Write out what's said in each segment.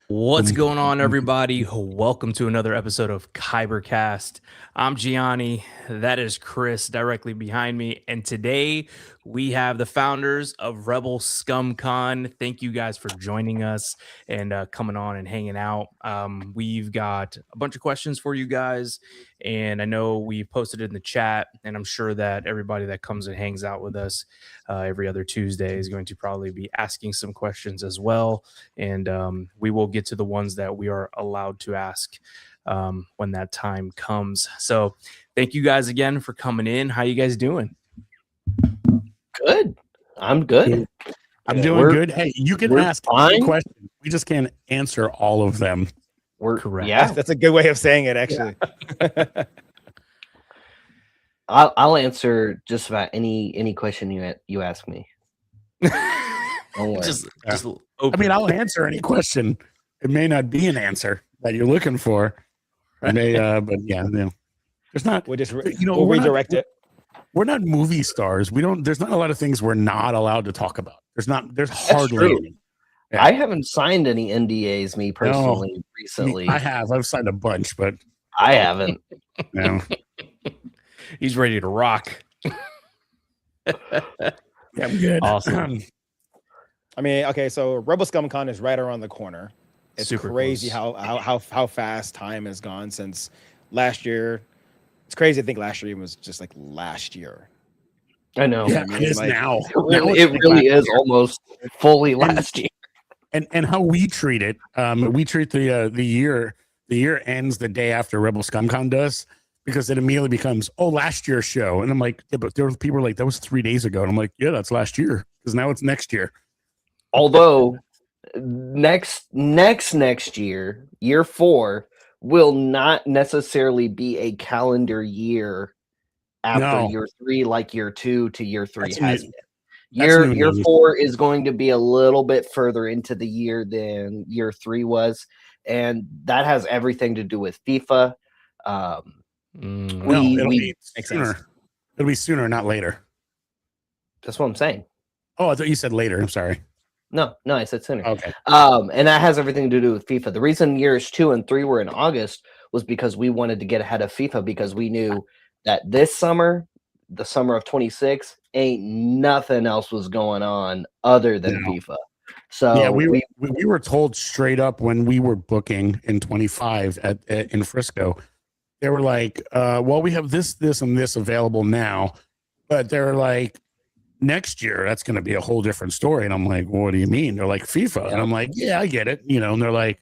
What's going on, everybody? Welcome to another episode of Kybercast. I'm Gianni. That is Chris directly behind me. And today we have the founders of Rebel Scum Con. Thank you guys for joining us and coming on and hanging out. We've got a bunch of questions for you guys. And I know we posted it in the chat. And I'm sure that everybody that comes and hangs out with us every other Tuesday is going to probably be asking some questions as well. And we will get to the ones that we are allowed to ask when that time comes. So thank you guys again for coming in. How you guys doing? Good. I'm good. I'm doing good. Hey, you can ask any question. We just can't answer all of them. We're correct. Yeah, that's a good way of saying it, actually. Yeah. I'll answer just about any question you ask me. Don't worry. Just I mean, I'll answer any question. It may not be an answer that you're looking for. It may, but yeah, there's not. We'll just we'll redirect it. We're not movie stars. We don't. There's not a lot of things we're not allowed to talk about. There's That's hardly true. any. Yeah. I haven't signed any NDAs, me personally, recently. I have. I've signed a bunch, but I haven't. No. He's ready to rock. Yeah, I'm good. Awesome. I mean, okay, so Rebel Scum Con is right around the corner. It's Super crazy close. how fast time has gone since last year. It's crazy to think last year was just like last year. I know. Yeah, I mean, it is like- now. It really is almost fully last year. And how we treat it, we treat the year ends the day after Rebel ScumCon does, because it immediately becomes, last year's show. And I'm like, yeah, but there were people like, that was 3 days ago. And I'm like, yeah, that's last year, because now it's next year. Although next year, year 4, will not necessarily be a calendar year after No. year 3, like year 2 to year 3 That's has new- been. that's new Year news. 4 is going to be a little bit further into the year than year 3 was, and that has everything to do with FIFA. No, We- it'll we- be Makes sooner. sense. It'll be sooner, not later. That's what I'm saying. Oh, I thought you said later. I'm sorry. No, I said sooner. Okay. And that has everything to do with FIFA. The reason years 2 and 3 were in August was because we wanted to get ahead of FIFA, because we knew that this summer, the summer of 26, ain't nothing else was going on other than No. FIFA. So Yeah, we were told straight up when we were booking in 25 in Frisco. They were like, well, we have this, and this available now, but they're like, next year that's going to be a whole different story. And I'm like, well, what do you mean? They're like, FIFA. And I'm like, yeah, I get it. And they're like,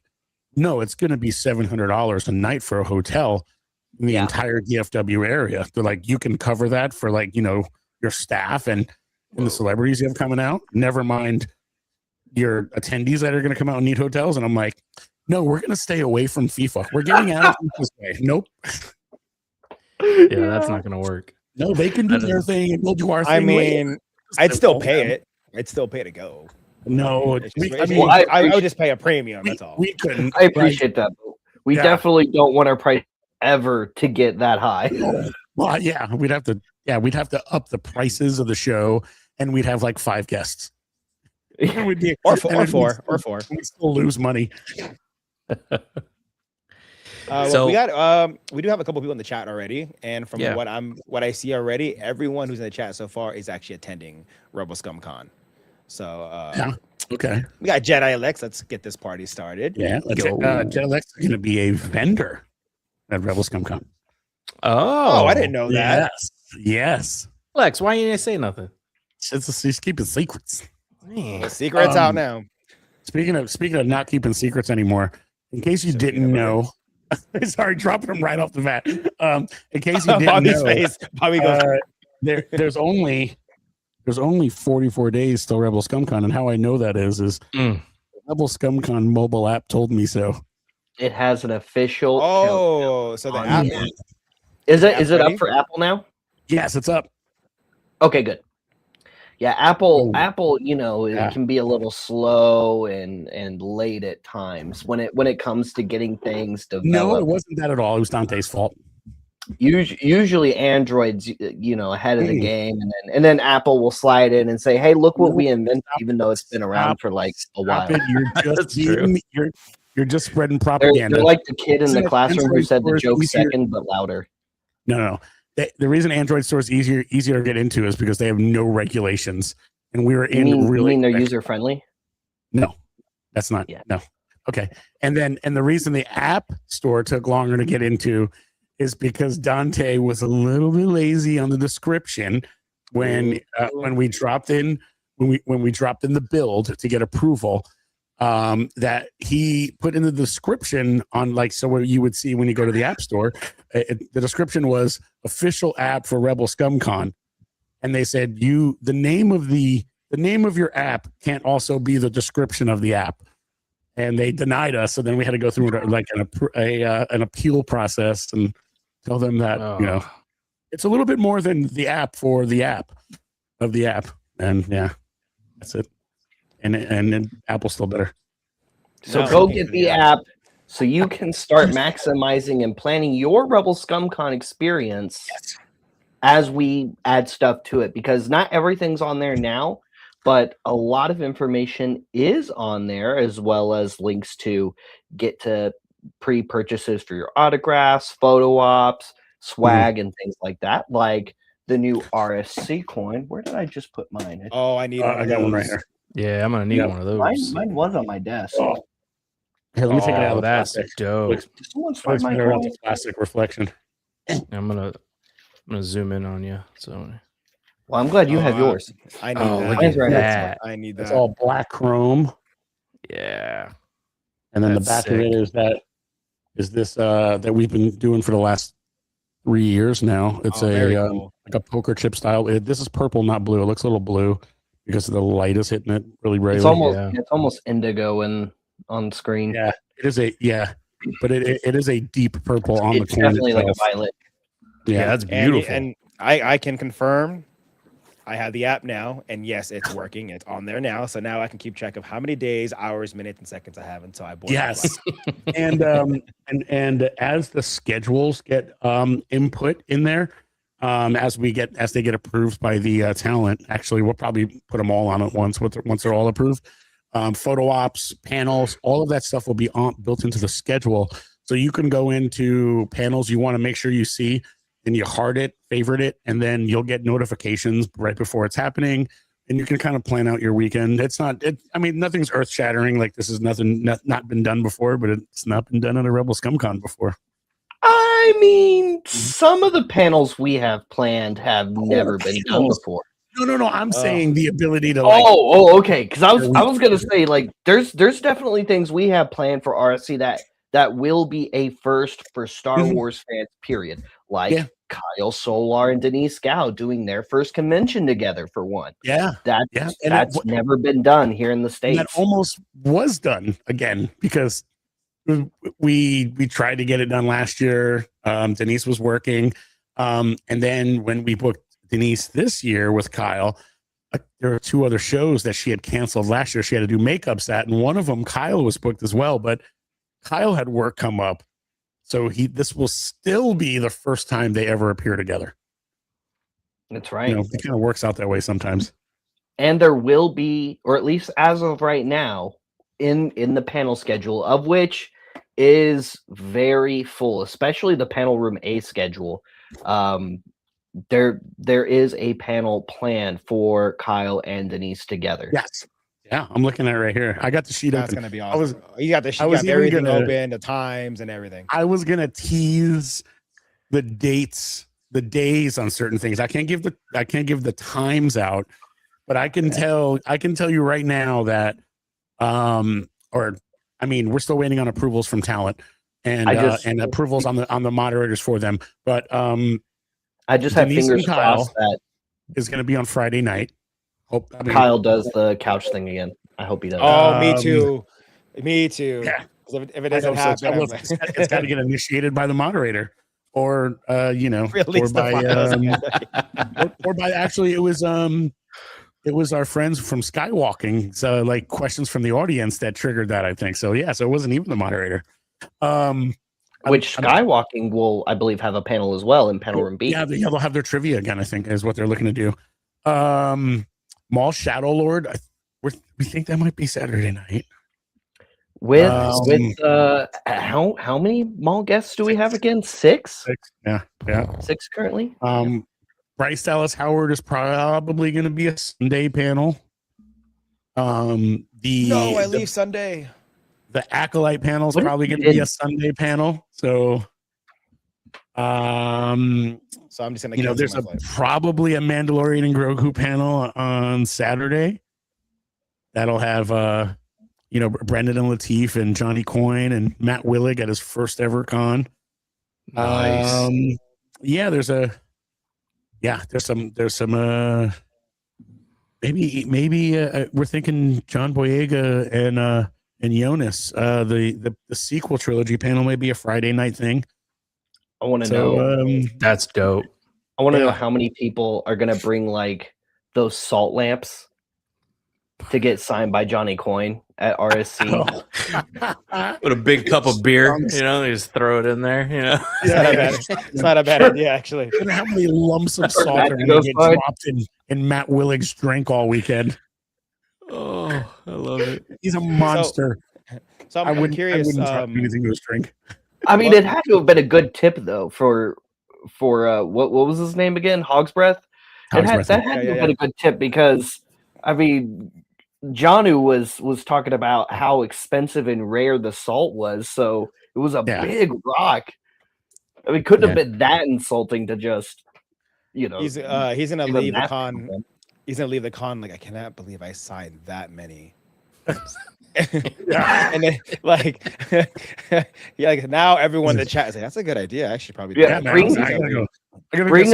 no, it's going to be $700 a night for a hotel in the entire DFW area. They're like, you can cover that for your staff and the celebrities you have coming out. Never mind your attendees that are going to come out and need hotels. And I'm like, no, we're going to stay away from FIFA. We're getting out of this way. Nope. Yeah, that's not going to work. No, they can do their thing and we'll do our thing. I later. mean, I'd still pay it. I'd still pay to go. No, It's just- I I would just pay a premium. That's all. we couldn't. I appreciate that. We Yeah. definitely don't want our price ever to get that high. Well, yeah, we'd have to up the prices of the show, and we'd have like 5 guests. It would be Or and four. we'd still lose money. So- we do have a couple people in the chat already, and from Yeah. what I see already, everyone who's in the chat so far is actually attending Rebel Scum Con. So Yeah. Okay. we got Jedi Alex. Let's get this party started. Yeah. Go. Jetlex is going to be a vendor at Rebel ScumCon. Oh, I didn't know that. Yes. Lex, why you didn't say nothing? She's keeping secrets. Man. The secret's out now. Speaking of not keeping secrets anymore, in case you didn't know, sorry, dropping them right off the bat. In case you didn't Bobby's know, face. Bobby goes, there's only 44 days till Rebel ScumCon, and how I know that is Rebel ScumCon mobile app told me so. It has an official. oh, so the on app. it. Is it ready? up for Apple now? Yes, it's up. Okay, good. Yeah, Apple, Oh. it Yeah. can be a little slow and late at times when it comes to getting things developed. No, it wasn't that at all. It was Dante's fault. Usually Android's ahead of the game, and then Apple will slide in and say, "Hey, look what we invented," even though it's been around for like a while. Stop it. You're That's just being, You're just spreading They're propaganda. like the kid in the Isn't classroom who Android said the stores joke easier- second but louder. No. The reason Android store is easier to get into is because they have no regulations, and we were You mean they're quick. user friendly? No, that's not. Yeah. No. Okay. And the reason the app store took longer to get into is because Dante was a little bit lazy on the description when we dropped in the build to get approval. That he put in the description on what you would see when you go to the app store. The description was official app for Rebel ScumCon, and they said the name of your app can't also be the description of the app, and they denied us. So then we had to go through an appeal process and tell them that it's a little bit more than the app for the app of the app, and yeah, that's it. And Apple's still better. So No, go okay, get the yeah. app so you can start maximizing and planning your Rebel ScumCon experience as we add stuff to it, because not everything's on there now, but a lot of information is on there, as well as links to get to pre-purchases for your autographs, photo ops, swag, and things like that, like the new RSC coin. Where did I just put mine? Oh, I need. I got one right here. Yeah, I'm gonna need one of those. Mine was on my desk. Here, let me take it out Oh, of the that's plastic. dope. Did someone Let's find my figure out coin? the plastic reflection. I'm gonna zoom in on you. So Well, I'm glad you have yours. I need Oh, that. look at that. I need It's that. all black chrome, yeah, and then That's the back sick. of it is this that we've been doing for the last 3 years now. It's Very cool. like a poker chip style. This is purple, not blue. It looks a little blue because the light is hitting it really brightly. It's almost indigo on screen. Yeah, it is but it is a deep purple on It's the coin definitely like a itself. violet. yeah, that's beautiful. And I can confirm I have the app now, and yes, it's working. It's on there now. So now I can keep track of how many days, hours, minutes, and seconds I have until I board. Yes. and as the schedules get input in there, as they get approved by the talent, actually we'll probably put them all on at once once they're all approved. Photo ops, panels, all of that stuff will be built into the schedule. So you can go into panels you want to make sure you see, and you heart it, favorite it, and then you'll get notifications right before it's happening, and you can kind of plan out your weekend. Nothing's earth shattering. Like, this is not been done before, but it's not been done at a Rebel ScumCon before. I mean, some of the panels we have planned have never been done panels. before. No. I'm saying the ability to. Okay. Because I was gonna say, like, there's definitely things we have planned for RSC that will be a first for Star Wars fans. Period. Like Kyle Solar and Denise Gow doing their first convention together for one. That's never been done here in the States. That almost was done again because we tried to get it done last year. Denise was working, and then when we booked Denise this year with Kyle, there were 2 other shows that she had canceled last year. She had to do makeups at, and one of them Kyle was booked as well, but Kyle had work come up, so this will still be the first time they ever appear together. That's right. It kind of works out that way sometimes. And there will be, or at least as of right now, in the panel schedule, of which is very full, especially the panel room A schedule. There is a panel planned for Kyle and Denise together. Yes. Yeah, I'm looking at it right here. I got the sheet That's open. gonna be awesome. You got the sheet, was got everything gonna- open, the times and everything. I was gonna tease the dates, the days on certain things. I can't give the times out, but I can tell you right now that we're still waiting on approvals from talent and approvals on the moderators for them. But I just have Denise fingers and Kyle crossed that is going to be on Friday night. Kyle does the couch thing again. I hope he does. Oh, me too. Me too. Yeah. If it doesn't happen, I'm like, it's got to get initiated by the moderator, or release or by actually it was our friends from Skywalking, so like questions from the audience that triggered that, I think. So yeah, so it wasn't even the moderator. Which Skywalking will, I believe, have a panel as well in panel room B. Yeah, they'll have their trivia again, I think, is what they're looking to do. Maul Shadow Lord, we think that might be Saturday night. With how many mall guests do we have again? Six? Yeah. Six currently. Bryce Dallas Howard is probably going to be a Sunday panel. No, I leave Sunday. The Acolyte panel is What if probably you going to be a didn't? Sunday panel. So, So I'm just gonna cancel there's my flight. probably a Mandalorian and Grogu panel on Saturday. That'll have Brendan and Lateef and Johnny Coyne and Matt Willig at his first ever con. Nice. There's some maybe we're thinking John Boyega and Jonas. The sequel trilogy panel may be a Friday night thing. I want to know. That's dope. I want to know how many people are gonna bring like those salt lamps to get signed by Johnny Coyne at RSC. With a big cup of beer, they just throw it in there, It's not a bad idea, actually. I wonder how many lumps of salt are going to get dropped in Matt Willig's drink all weekend. Oh, I love it. He's a monster. So I'm curious. I wouldn't drop anything to his drink. I mean, it had to have been a good tip though for what was his name again? Hog's Breath. That had to have been a good tip because I mean, Janu was talking about how expensive and rare the salt was, so it was a big rock. I mean, couldn't have been that insulting to just, He's gonna leave the con. He's gonna leave the con like, I cannot believe I signed that many. And then now everyone in the chat is like, that's a good idea. I should probably bring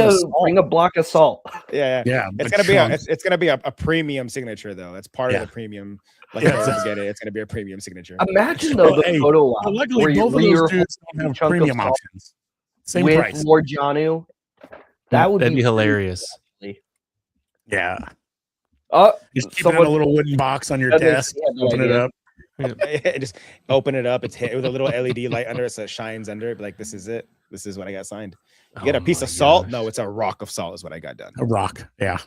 a block of salt. Yeah. It's gonna be a premium signature though. That's part of the premium. It's gonna be a premium signature. Imagine though the photo op. Luckily, both of those dudes don't have premium options. Same with price. More Janu. That'd be hilarious. Yeah. Just keep it in a little wooden box on your desk. Open it up. Just open it up. It's hit with a little LED light under it, so it shines under it. Like, this is it. This is what I got signed. You get a piece of salt? No, it's a rock of salt is what I got done. A rock, yeah.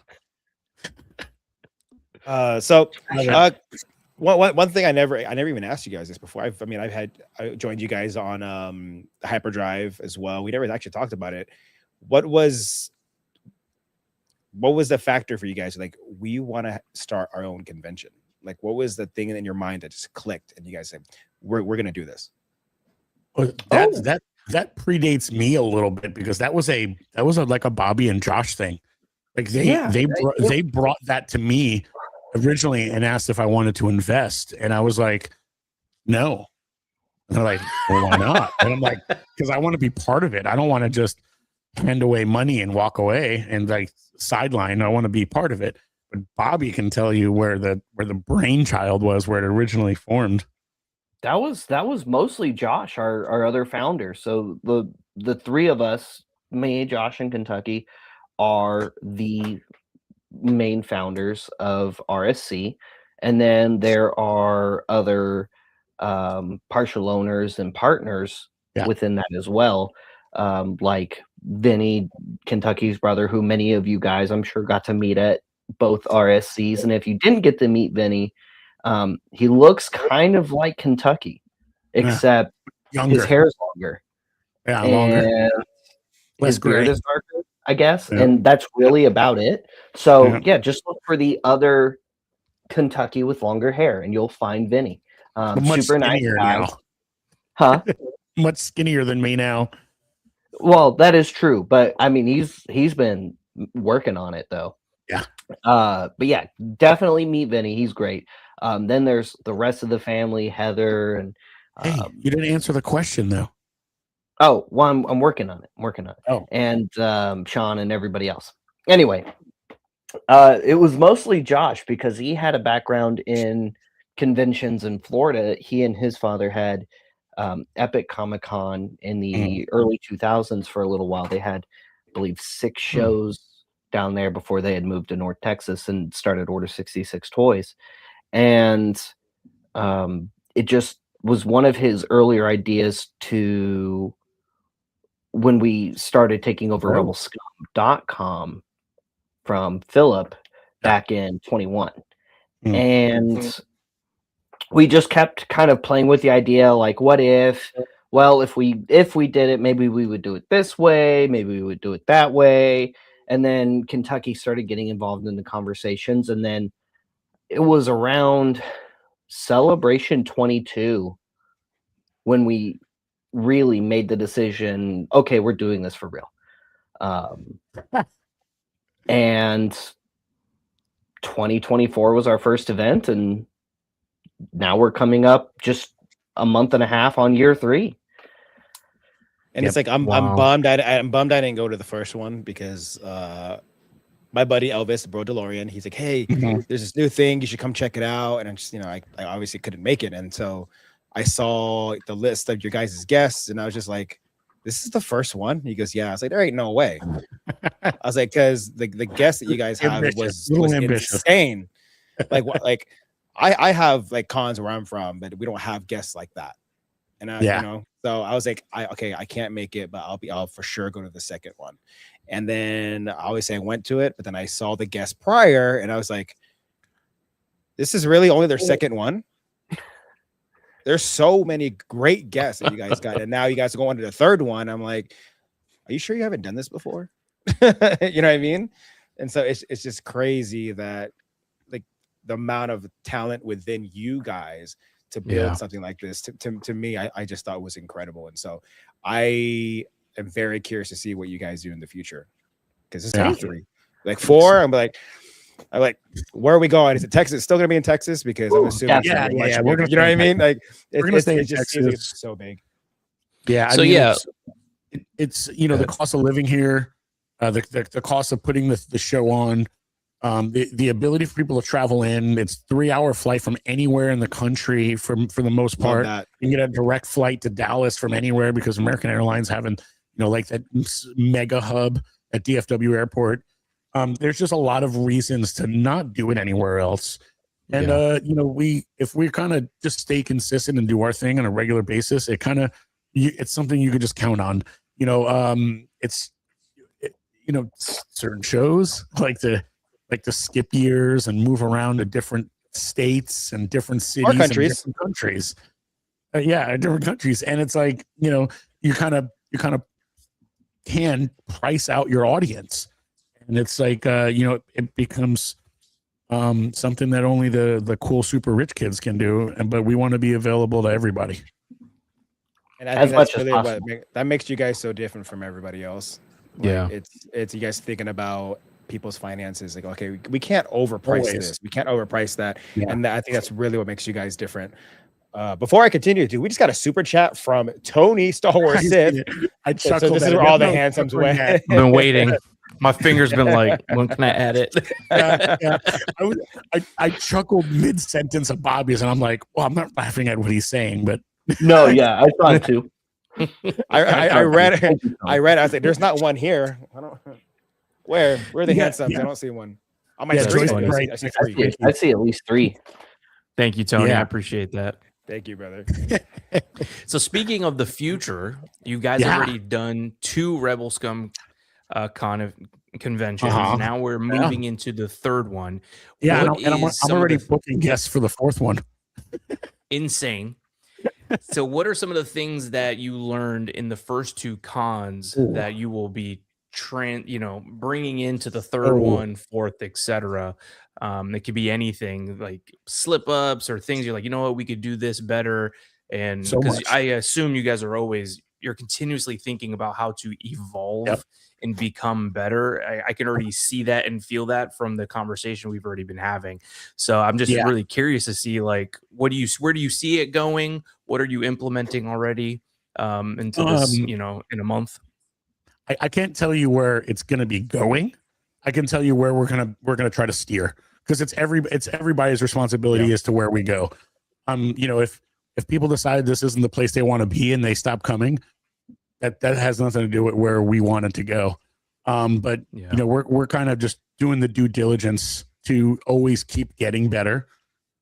One thing I never even asked you guys this before. I joined you guys on Hyperdrive as well. We never actually talked about it. What was the factor for you guys? Like, we want to start our own convention. Like, what was the thing in your mind that just clicked and you guys said, we're going to do this? Well, that predates me a little bit because that was like a Bobby and Josh thing. Like they brought that to me originally and asked if I wanted to invest. And I was like, no. And they're like, well, why not? And I'm like, because I want to be part of it. I don't want to just hand away money and walk away and like sideline. I want to be part of it. But Bobby can tell you where the brainchild was, where it originally formed. That was mostly Josh, our other founder. So the three of us, me, Josh, and Kentucky, are the main founders of RSC, and then there are other partial owners and partners within that as well, like Vinny, Kentucky's brother, who many of you guys I'm sure got to meet at both RSCs. And if you didn't get to meet Vinny, he looks kind of like Kentucky, except his hair is longer. Yeah, longer. His beard is darker, I guess. Yeah. And that's really about it. So just look for the other Kentucky with longer hair and you'll find Vinny. Super nice guy. Now. Huh? Much skinnier than me now. Well, that is true, but I mean he's been working on it though. Yeah. But yeah, definitely meet Vinny. He's great. Then there's the rest of the family, Heather and hey, you didn't answer the question though. Oh, well, I'm working on it. Oh. And Sean and everybody else. Anyway, it was mostly Josh because he had a background in conventions in Florida. He and his father had Epic Comic-Con in the early 2000s for a little while. They had, I believe, 6 shows down there before they had moved to North Texas and started Order 66 Toys. And it just was one of his earlier ideas to, when we started taking over RebelScum.com from Philip back in 21. And we just kept kind of playing with the idea, like, what if? Well, if we did it, maybe we would do it this way, maybe we would do it that way. And then Kentucky started getting involved in the conversations, and then it was around Celebration 22 when we really made the decision, okay, we're doing this for real. And 2024 was our first event, and now we're coming up just a month and a half on year 3. And it's like I'm bummed. I'm bummed I didn't go to the first one because my buddy Elvis, bro DeLorean, he's like, hey, there's this new thing, you should come check it out. And I'm just, I obviously couldn't make it, and so I saw the list of your guys' guests, and I was just like, this is the first one? He goes, yeah. I was like, there ain't no way. I was like, because the guest that you guys have was insane. Like what? Like I have like cons where I'm from, but we don't have guests like that. And I, so I was like, I can't make it, but I'll for sure go to the second one. And then I always say I went to it, but then I saw the guest prior, and I was like, this is really only their second one. There's so many great guests that you guys got, and now you guys are going to the third one. I'm like, are you sure you haven't done this before? You know what I mean? And so it's just crazy that like the amount of talent within you guys to build something like this to me, I just thought was incredible. And so I am very curious to see what you guys do in the future, because it's 3, like 4. I'm like, where are we going? Is it Texas? Still gonna be in Texas? Because I'm assuming, we're gonna, you know what I mean? Like, it just seems like it's so big. Yeah. So it's the cost of living here, the cost of putting the show on, the ability for people to travel in. It's 3-hour flight from anywhere in the country for the most part. You can get a direct flight to Dallas from anywhere because American Airlines having like that mega hub at DFW Airport. There's just a lot of reasons to not do it anywhere else. And, if we kind of just stay consistent and do our thing on a regular basis, it's something you could just count on. Certain shows like to skip years and move around to different states and different cities and different countries. Different countries. And it's like, you kind of can price out your audience. And it's like, it becomes something that only the cool, super rich kids can do. But we want to be available to everybody. And I think that's really what that makes you guys so different from everybody else. Like, it's you guys thinking about people's finances. Like, okay, we can't overprice this. We can't overprice that. Yeah. And I think that's really what makes you guys different. Before I continue, dude, we just got a super chat from Tony Star Wars Sith. I chuckled. So this is where all the handsomes went. I've been waiting. My finger's been like, when can I add it? I chuckled mid-sentence of Bobby's, and I'm like, well, I'm not laughing at what he's saying, but no, yeah, I thought too. I read it. I was like, there's not one here. Where are the handsomes? Yeah. I don't see one. On my screen, I see 3. I see at least 3. Thank you, Tony. I appreciate that. Thank you, brother. So speaking of the future, you guys have already done 2 Rebel Scum conventions. Now we're moving into the third one. Yeah, I'm already booking guests for the 4th one. Insane. So what are some of the things that you learned in the first 2 cons that you will be bringing into the third one, 4th, etc.? It could be anything like slip ups or things you're like, what, we could do this better. And because I assume you guys you're continuously thinking about how to evolve and become better. I can already see that and feel that from the conversation we've already been having. So I'm just really curious to see, like, where do you see it going? What are you implementing already into this, in a month? I can't tell you where it's going to be going. I can tell you where we're gonna try to steer, because it's everybody's responsibility as to where we go. If people decide this isn't the place they want to be and they stop coming, that has nothing to do with where we wanted to go. But we're kind of just doing the due diligence to always keep getting better,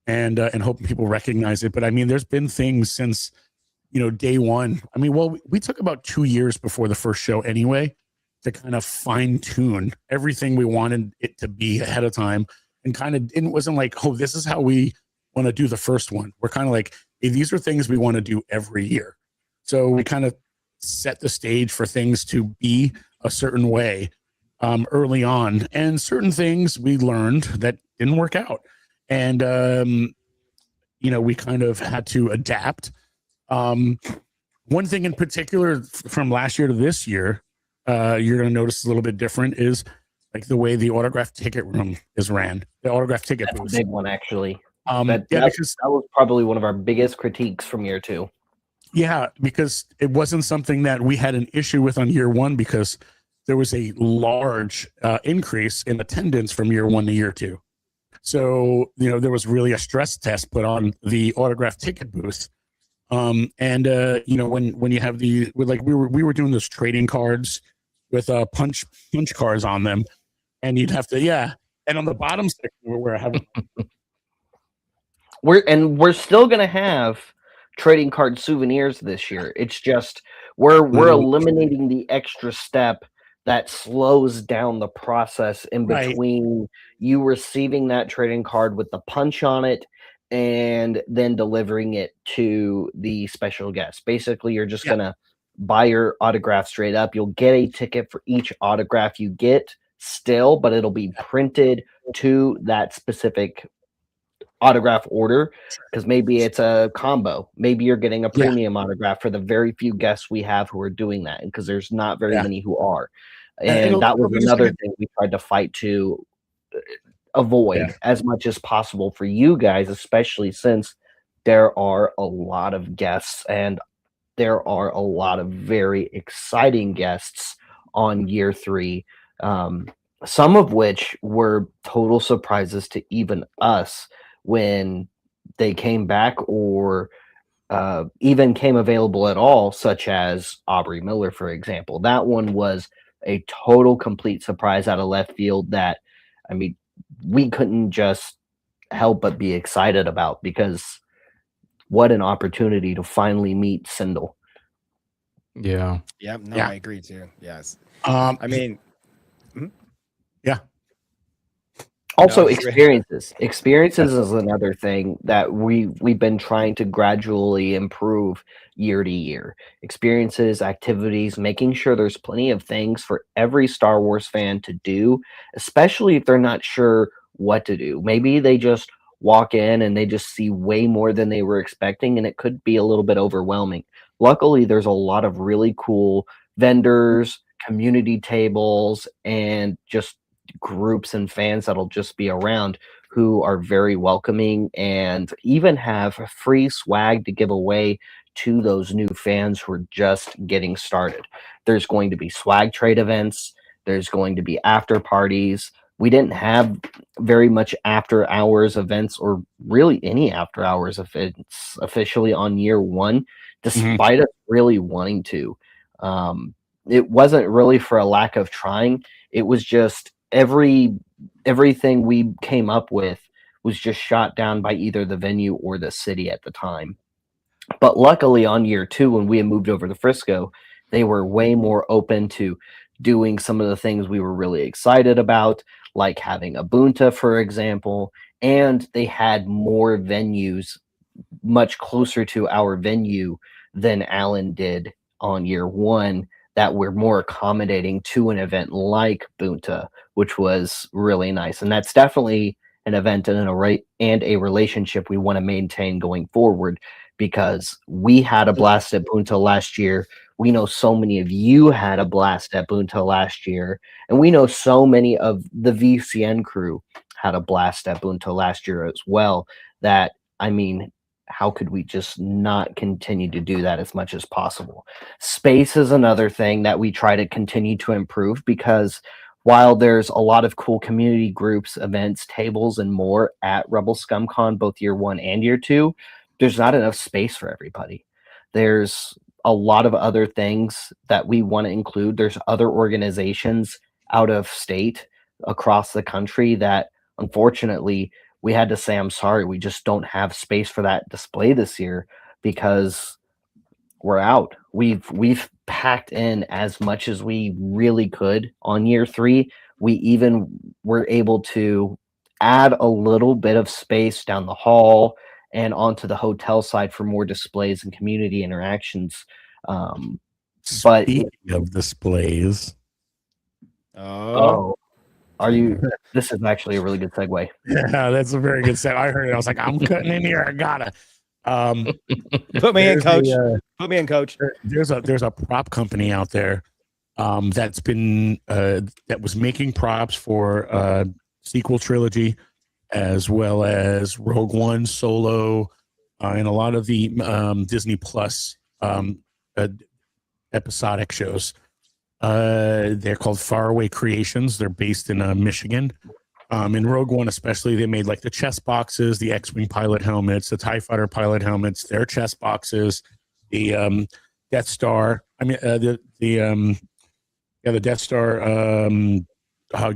and hoping people recognize it. But I mean, there's been things since day one. I mean, well, we took about 2 years before the first show anyway to kind of fine tune everything we wanted it to be ahead of time, and it wasn't like, oh, this is how we want to do the first one. We're kind of like, hey, these are things we want to do every year. So we kind of set the stage for things to be a certain way early on, and certain things we learned that didn't work out. And, we kind of had to adapt. One thing in particular from last year to this year, you're going to notice a little bit different is like the way the autograph ticket room is ran. The autograph ticket That's booth. a big one, actually. Because that was probably one of our biggest critiques from year 2. Yeah, because it wasn't something that we had an issue with on year 1 because there was a large increase in attendance from year 1 to year 2. So, there was really a stress test put on the autograph ticket booth. When you have we were doing those trading cards with punch cards on them, and you'd have to, and on the bottom section where I have we're still gonna have trading card souvenirs this year. It's just we're eliminating the extra step that slows down the process in between you receiving that trading card with the punch on it and then delivering it to the special guest. Basically, you're just gonna buy your autograph straight up. You'll get a ticket for each autograph you get still, but it'll be printed to that specific autograph order, because maybe it's a combo. Maybe you're getting a premium autograph for the very few guests we have who are doing that, because there's not very many who are. And that was another thing we tried to fight to avoid as much as possible for you guys, especially since there are a lot of guests and there are a lot of very exciting guests on year 3, some of which were total surprises to even us when they came back or even came available at all, such as Aubrey Miller, for example. That one was a total complete surprise out of left field that, I mean, we couldn't just help but be excited about, because what an opportunity to finally meet Sindel. Yeah. I agree too. Yes. Also, experiences. Experiences is another thing that we've been trying to gradually improve year to year. Experiences, activities, making sure there's plenty of things for every Star Wars fan to do, especially if they're not sure what to do. Maybe they just walk in and they just see way more than they were expecting, and it could be a little bit overwhelming. Luckily, there's a lot of really cool vendors, community tables, and just groups and fans that'll just be around who are very welcoming and even have free swag to give away to those new fans who are just getting started. There's going to be swag trade events. There's going to be after parties. We didn't have very much after hours events, or really any after hours events officially on year 1, despite us really wanting to. It wasn't really for a lack of trying. It was just everything we came up with was just shot down by either the venue or the city at the time. But luckily on year 2, when we had moved over to Frisco, they were way more open to doing some of the things we were really excited about, like having a Bunta, for example, and they had more venues much closer to our venue than Allen did on year 1 that were more accommodating to an event like Bunta, which was really nice. And that's definitely an event and a relationship we want to maintain going forward, because we had a blast at Bunta last year. We know so many of you had a blast at Bunta last year, and we know so many of the VCN crew had a blast at Bunta last year as well, that, I mean, how could we just not continue to do that as much as possible? Space is another thing that we try to continue to improve, because while there's a lot of cool community groups, events, tables, and more at Rebel ScumCon, both year 1 and year 2, there's not enough space for everybody. There's a lot of other things that we want to include. There's other organizations out of state across the country that, unfortunately, we had to say, I'm sorry, we just don't have space for that display this year, because we're out. We've packed in as much as we really could on year 3. We even were able to add a little bit of space down the hall and onto the hotel side for more displays and community interactions. But Speaking of displays, oh, are you? This is actually a really good segue. yeah, that's a very good set. I heard it. I was like, I'm cutting in here. I gotta. Put me in, there's coach. a, Put me in, coach. there's a prop company out there that's been that was making props for sequel trilogy as well as Rogue One, Solo, and a lot of the Disney Plus episodic shows. They're called Faraway Creations. They're based in Michigan. In Rogue One, especially, they made like the chest boxes, the X-wing pilot helmets, the TIE fighter pilot helmets, their chest boxes, the Death Star. I mean, the Death Star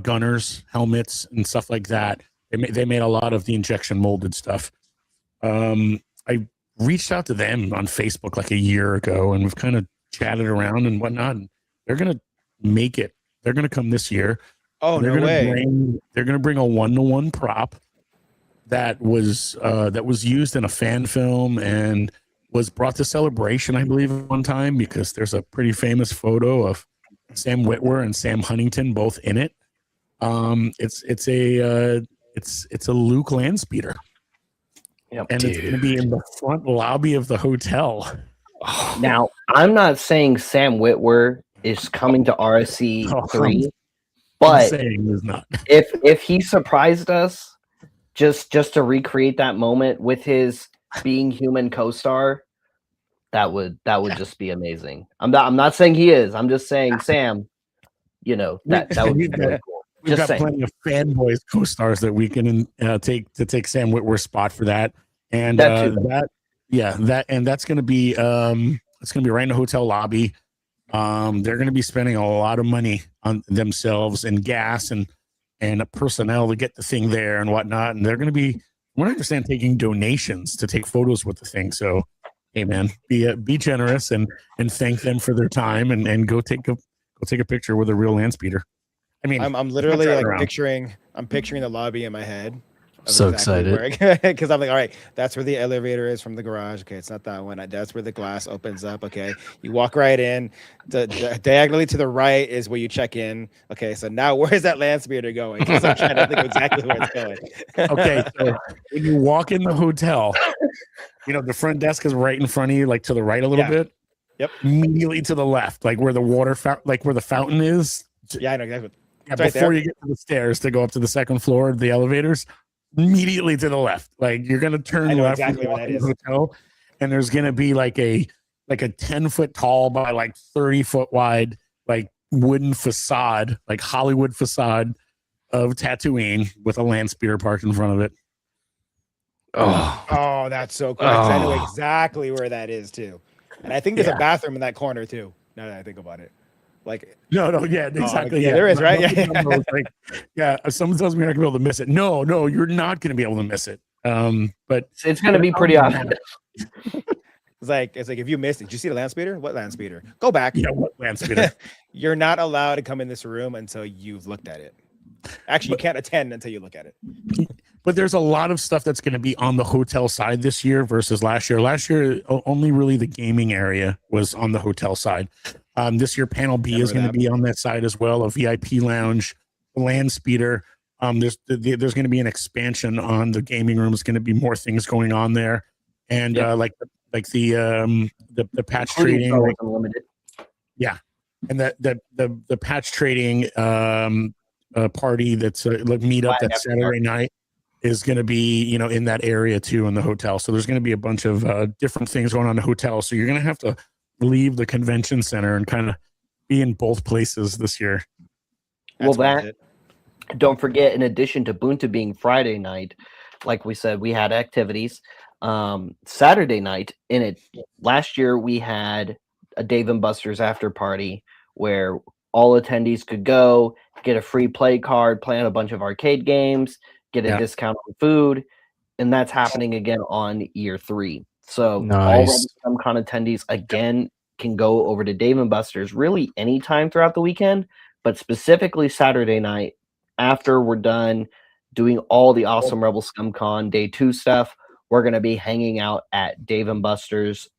gunners helmets and stuff like that. They made a lot of the injection molded stuff. I reached out to them on Facebook like a year ago, and we've kind of chatted around and whatnot. And they're gonna make it. They're gonna come this year. Oh, they're no way. They're gonna bring a 1-to-1 prop that was used in a fan film and was brought to Celebration, I believe, at one time, because there's a pretty famous photo of Sam Witwer and Sam Huntington both in it. It's a Luke Landspeeder. Yep. And it's going to be in the front lobby of the hotel. Now, I'm not saying Sam Witwer is coming to RSC 3, but It's not. if he surprised us just to recreate that moment with his Being Human co-star, that would just be amazing. I'm not saying he is. I'm just saying Sam, that would be really cool. We've Just got saying. plenty of fanboys co-stars that we can take Sam Witwer's spot for that, and That too. that's going to be it's going to be right in the hotel lobby. They're going to be spending a lot of money on themselves and gas and personnel to get the thing there and whatnot, and they're going to be, what I understand, taking donations to take photos with the thing. So, hey man, be generous and thank them for their time and go take a picture with a real land speeder. I mean, I'm literally like picturing the lobby in my head. So excited because I'm like, all right, that's where the elevator is from the garage. Okay, it's not that one. That's where the glass opens up. Okay, you walk right in. Diagonally to the right is where you check in. Okay, so now where's that land speeder going? Because I'm trying to think exactly where it's going. Okay, so when you walk in the hotel, the front desk is right in front of you, like to the right a little bit. Yep. Immediately to the left, like where the where the fountain is. Yeah, I know exactly. Yeah, before you get to the stairs to go up to the second floor of the elevators, immediately to the left. Like you're gonna turn left exactly where that is. Hotel, and there's gonna be like a 10-foot tall by like 30-foot wide, like wooden facade, like Hollywood facade of Tatooine with a land speeder parked in front of it. Oh, that's so cool. I know exactly where that is too. And I think there's a bathroom in that corner too. Now that I think about it. Like yeah, exactly. Yeah, there is, right? Someone tells me I'm not gonna be able to miss it. No, you're not gonna be able to miss it. But it's gonna be pretty obvious. It's like if you missed it, did you see the land speeder? What land speeder? Go back. Yeah, what land speeder? You're not allowed to come in this room until you've looked at it. Actually, you can't attend until you look at it. But there's a lot of stuff that's going to be on the hotel side this year versus last year. Last year, only really the gaming area was on the hotel side. This year, Panel B is going to be on that side as well. A VIP lounge, a land speeder. There's going to be an expansion on the gaming room. There's going to be more things going on there, and like the patch trading, unlimited. Yeah, and the patch trading party that's like meetup that Saturday night is going to be in that area too in the hotel. So there's going to be a bunch of different things going on in the hotel. So you're going to have to leave the convention center and kind of be in both places this year. Don't forget, in addition to Bunta being Friday night, like we said, we had activities. Saturday night in it. Last year we had a Dave and Buster's after party where all attendees could go, get a free play card, play on a bunch of arcade games, get a discount on food, and that's happening again on year 3. So all ScumCon attendees again can go over to Dave and Buster's really anytime throughout the weekend, but specifically Saturday night after we're done doing all the awesome Rebel Scum Con Day 2 stuff. We're going to be hanging out at Dave & Buster's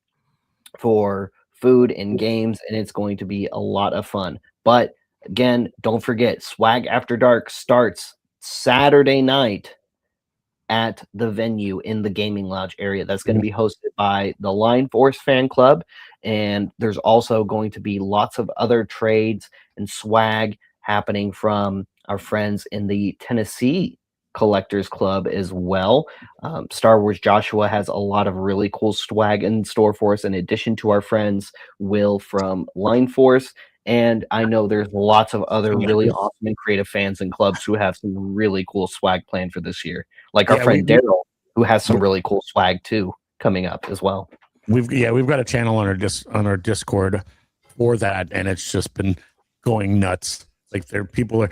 for food and games, and it's going to be a lot of fun. But again, don't forget, Swag After Dark starts Saturday night at the venue in the gaming lounge area. That's going to be hosted by the Line Force fan club, and there's also going to be lots of other trades and swag happening from our friends in the Tennessee Collectors Club as well. Star Wars Joshua has a lot of really cool swag in store for us, in addition to our friends Will from Line Force. And I know there's lots of other really awesome and creative fans and clubs who have some really cool swag planned for this year. Like our friend Daryl, who has some really cool swag too coming up as well. We've got a channel on our Discord for that, and it's just been going nuts. Like people are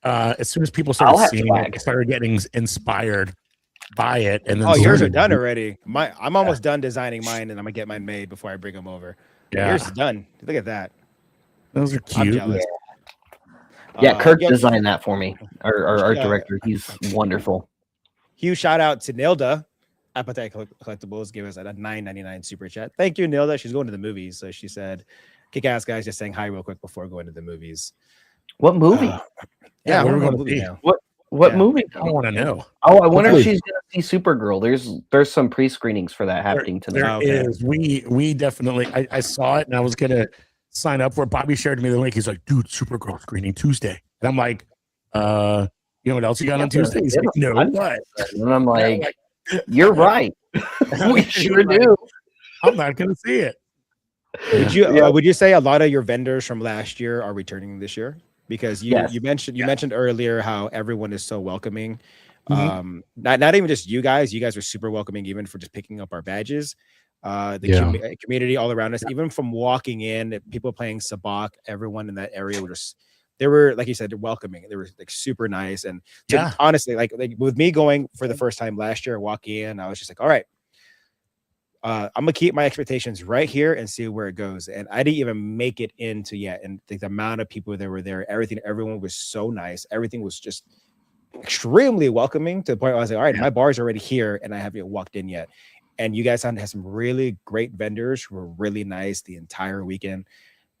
as soon as people started seeing it, started getting inspired by it. And then yours are done already. I'm almost done designing mine, and I'm gonna get mine made before I bring them over. Yeah, yours is done. Look at that. Those are cute. Yeah, Kirk designed that for me. Our art director. He's wonderful. Huge shout out to Nilda. Appetite Collectibles give us a $9.99 super chat. Thank you, Nilda. She's going to the movies, so she said, "Kick-ass guys, just saying hi real quick before going to the movies." What movie? We're going to see. What movie? I want to know. Oh, I wonder if she's going to see Supergirl. There's some pre-screenings for that happening tonight. There is. We definitely. I saw it and I was gonna sign up for it. Bobby shared me the link. He's like, "Dude, Supergirl screening Tuesday," and I'm like, "You know what else you got on Tuesday?" He's like, "No, what?" And I'm like, "You're right. We sure do." I'm not gonna see it. Would you say a lot of your vendors from last year are returning this year? Because you mentioned earlier how everyone is so welcoming. Not even just you guys are super welcoming, even for just picking up our badges. The community all around us, even from walking in, people playing Sabak, everyone in that area they were, like you said, they're welcoming. They were like super nice. And honestly, like with me going for the first time last year, walking in, I was just like, all right, I'm gonna keep my expectations right here and see where it goes. And I didn't even make it into yet. And the amount of people that were there, everyone was so nice. Everything was just extremely welcoming, to the point where I was like, all right, my bar's already here and I haven't had in yet. And you guys had some really great vendors who were really nice the entire weekend.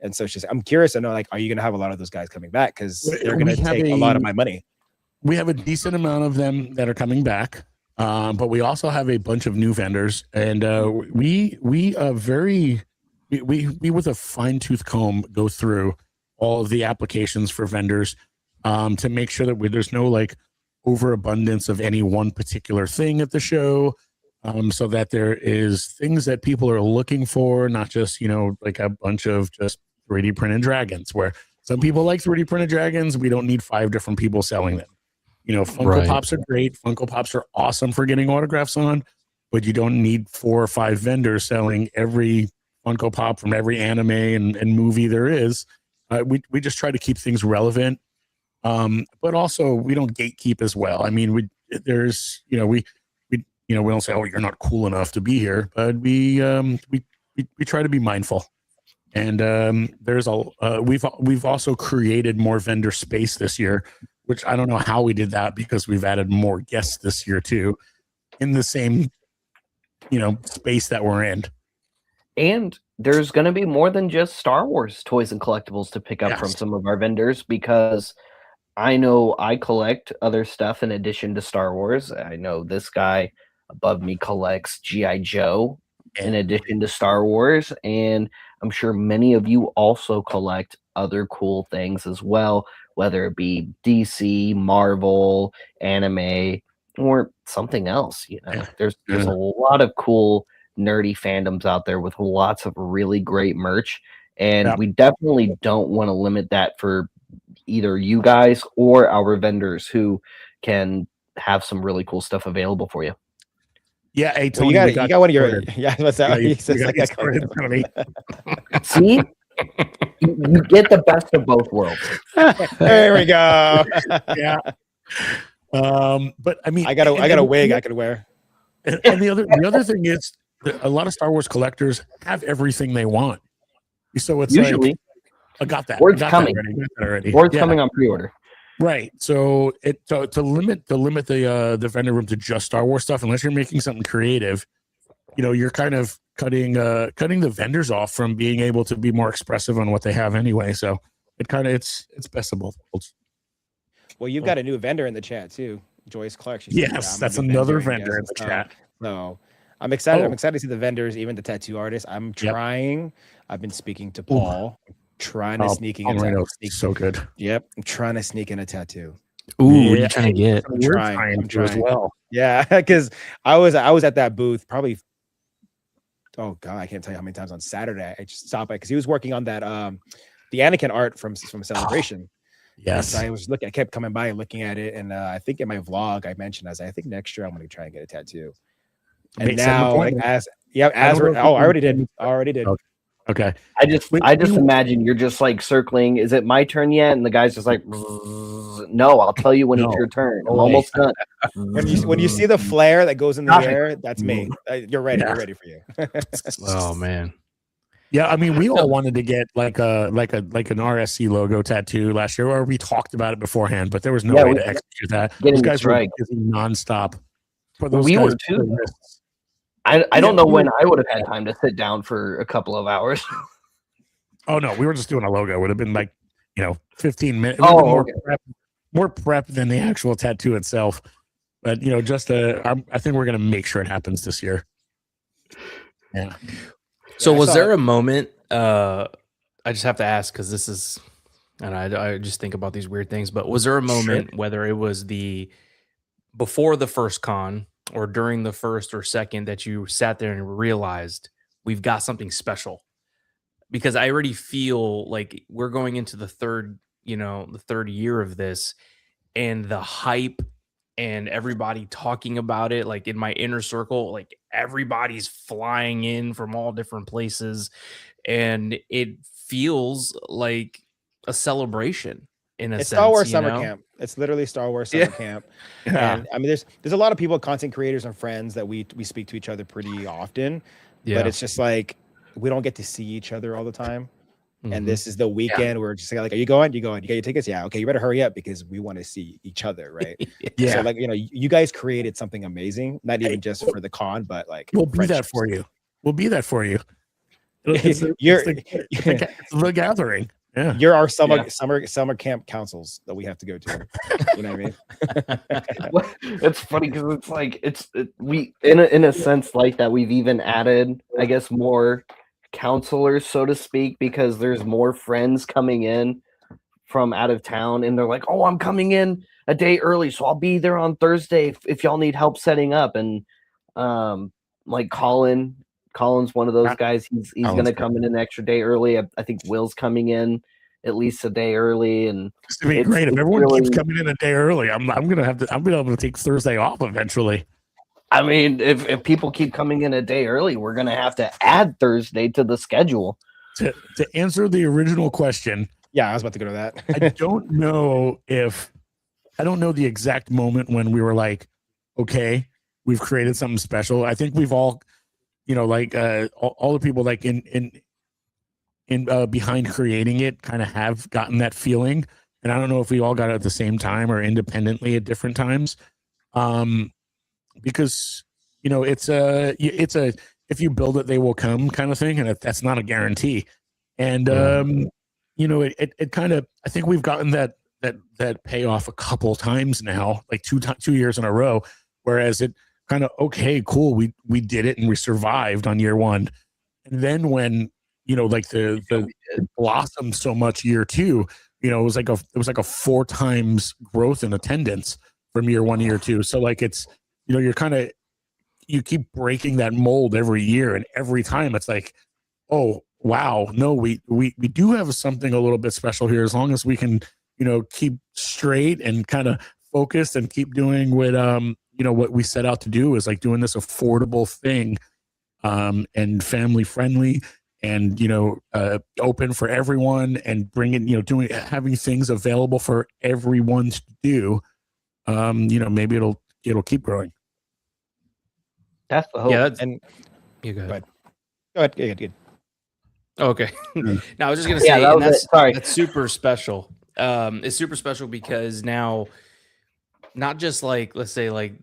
And so it's just, I'm curious to know, like, are you going to have a lot of those guys coming back? Because they're going to take a lot of my money. We have a decent amount of them that are coming back. But we also have a bunch of new vendors, and we with a fine-tooth comb go through all of the applications for vendors to make sure that there's no like overabundance of any one particular thing at the show, so that there is things that people are looking for, not just like a bunch of just 3D printed dragons. Where some people like 3D printed dragons, we don't need 5 different people selling them. Funko Pops are great. Funko Pops are awesome for getting autographs on, but you don't need 4 or 5 vendors selling every Funko Pop from every anime and movie there is. We just try to keep things relevant, but also we don't gatekeep as well. I mean, we don't say, "Oh, you're not cool enough to be here," but we try to be mindful. And we've also created more vendor space this year, which I don't know how we did that, because we've added more guests this year too, in the same, space that we're in. And there's going to be more than just Star Wars toys and collectibles to pick up from some of our vendors, because I know I collect other stuff in addition to Star Wars. I know this guy above me collects G.I. Joe in addition to Star Wars, and I'm sure many of you also collect other cool things as well, whether it be DC, Marvel, anime, or something else. There's a lot of cool nerdy fandoms out there with lots of really great merch, and we definitely don't want to limit that for either you guys or our vendors, who can have some really cool stuff available for you. Yeah, hey, Tony, you got one of your what's that? See, you get the best of both worlds. There we go. Yeah. But I mean, I got a wig I could wear. And the other thing is, a lot of Star Wars collectors have everything they want. So it's usually, I got that. Word's got coming. That already. Word's coming on pre-order. Right. So to limit the vendor room to just Star Wars stuff, unless you're making something creative, you're kind of cutting the vendors off from being able to be more expressive on what they have anyway. So it's best of both worlds. Well, you've got a new vendor in the chat too, Joyce Clark. She Yes, said, that's I'm a new another vendor vendor in the chat. So I'm excited. I'm Oh. excited to see the vendors, even the tattoo artists. I'm trying. I've been speaking to Paul, trying to sneaking in a so good. Yep, I'm trying to sneak in a tattoo. Ooh, what are you trying to get? I'm trying as well. Yeah, because I was at that booth probably. Oh God, I can't tell you how many times on Saturday I just stopped by because he was working on that the Anakin art from Celebration. Yes, and so I kept coming by and looking at it, and I think in my vlog I mentioned I think next year I'm going to try and get a tattoo. And now, like I already did. Okay. I just imagine you're just like circling. Is it my turn yet? And the guy's just like, no, I'll tell you when it's your turn. I'm almost done. When you see the flare that goes in the air, that's me. You're ready. We're ready for you. Oh man. Yeah, I mean, we all wanted to get like an RSC logo tattoo last year, or we talked about it beforehand, but there was no way to execute that. Those guys were busy nonstop. We were too. I don't know when I would have had time to sit down for a couple of hours. Oh no, we were just doing a logo. It would have been like 15 minutes. More prep than the actual tattoo itself. But I think we're gonna make sure it happens this year. Yeah. So was there a moment? I just have to ask because this is, and I just think about these weird things. But was there a moment, whether it was before the first con or during the first or second, that you sat there and realized we've got something special? Because I already feel like we're going into the third year of this, and the hype and everybody talking about it, like in my inner circle, like everybody's flying in from all different places, and it feels like a celebration in a sense. Star Wars summer camp. It's literally Star Wars summer camp. Yeah. And I mean, there's a lot of people, content creators and friends that we speak to each other pretty often, but it's just like we don't get to see each other all the time. And this is the weekend where we're just like, are you going? You got your tickets? Yeah. Okay. You better hurry up because we want to see each other. Right. Yeah. So like, you guys created something amazing, not even just for the con, but like we'll be that for you. We'll be that for you. It's the gathering. Yeah. You're our summer camp councils that we have to go to. You know what I mean? It's funny because it's like we in a sense like that we've even added, I guess, more counselors, so to speak, because there's more friends coming in from out of town, and they're like, "Oh, I'm coming in a day early, so I'll be there on Thursday if y'all need help setting up." And like Colin's one of those guys. He's gonna come in an extra day early. I think Will's coming in at least a day early, and it's gonna be great if everyone keeps coming in a day early. I'm gonna be able to take Thursday off eventually. I mean, if people keep coming in a day early, we're gonna have to add Thursday to the schedule. To answer the original question, yeah, I was about to go to that. I don't know the exact moment when we were like, okay, we've created something special. I think we've all, all the people like in behind creating it kind of have gotten that feeling, and I don't know if we all got it at the same time or independently at different times. Because it's a if you build it they will come kind of thing, and that's not a guarantee. And it kind of, I think we've gotten that payoff a couple times now, like 2 years in a row, whereas it kind of, okay, cool, we did it and we survived on year one. And then when like the blossomed so much year two, it was like a 4 times growth in attendance from year one to year two. So like it's you keep breaking that mold every year, and every time it's like, oh wow, no, we do have something a little bit special here, as long as we can keep straight and kind of focused and keep doing what what we set out to do, is like doing this affordable thing, and family friendly, and open for everyone, and bringing having things available for everyone to do. Maybe it'll keep growing. That's the hope. Yeah, you go ahead. Go ahead. Good. Okay. No, I was just gonna say, that's super special. It's super special because now, not just like, let's say like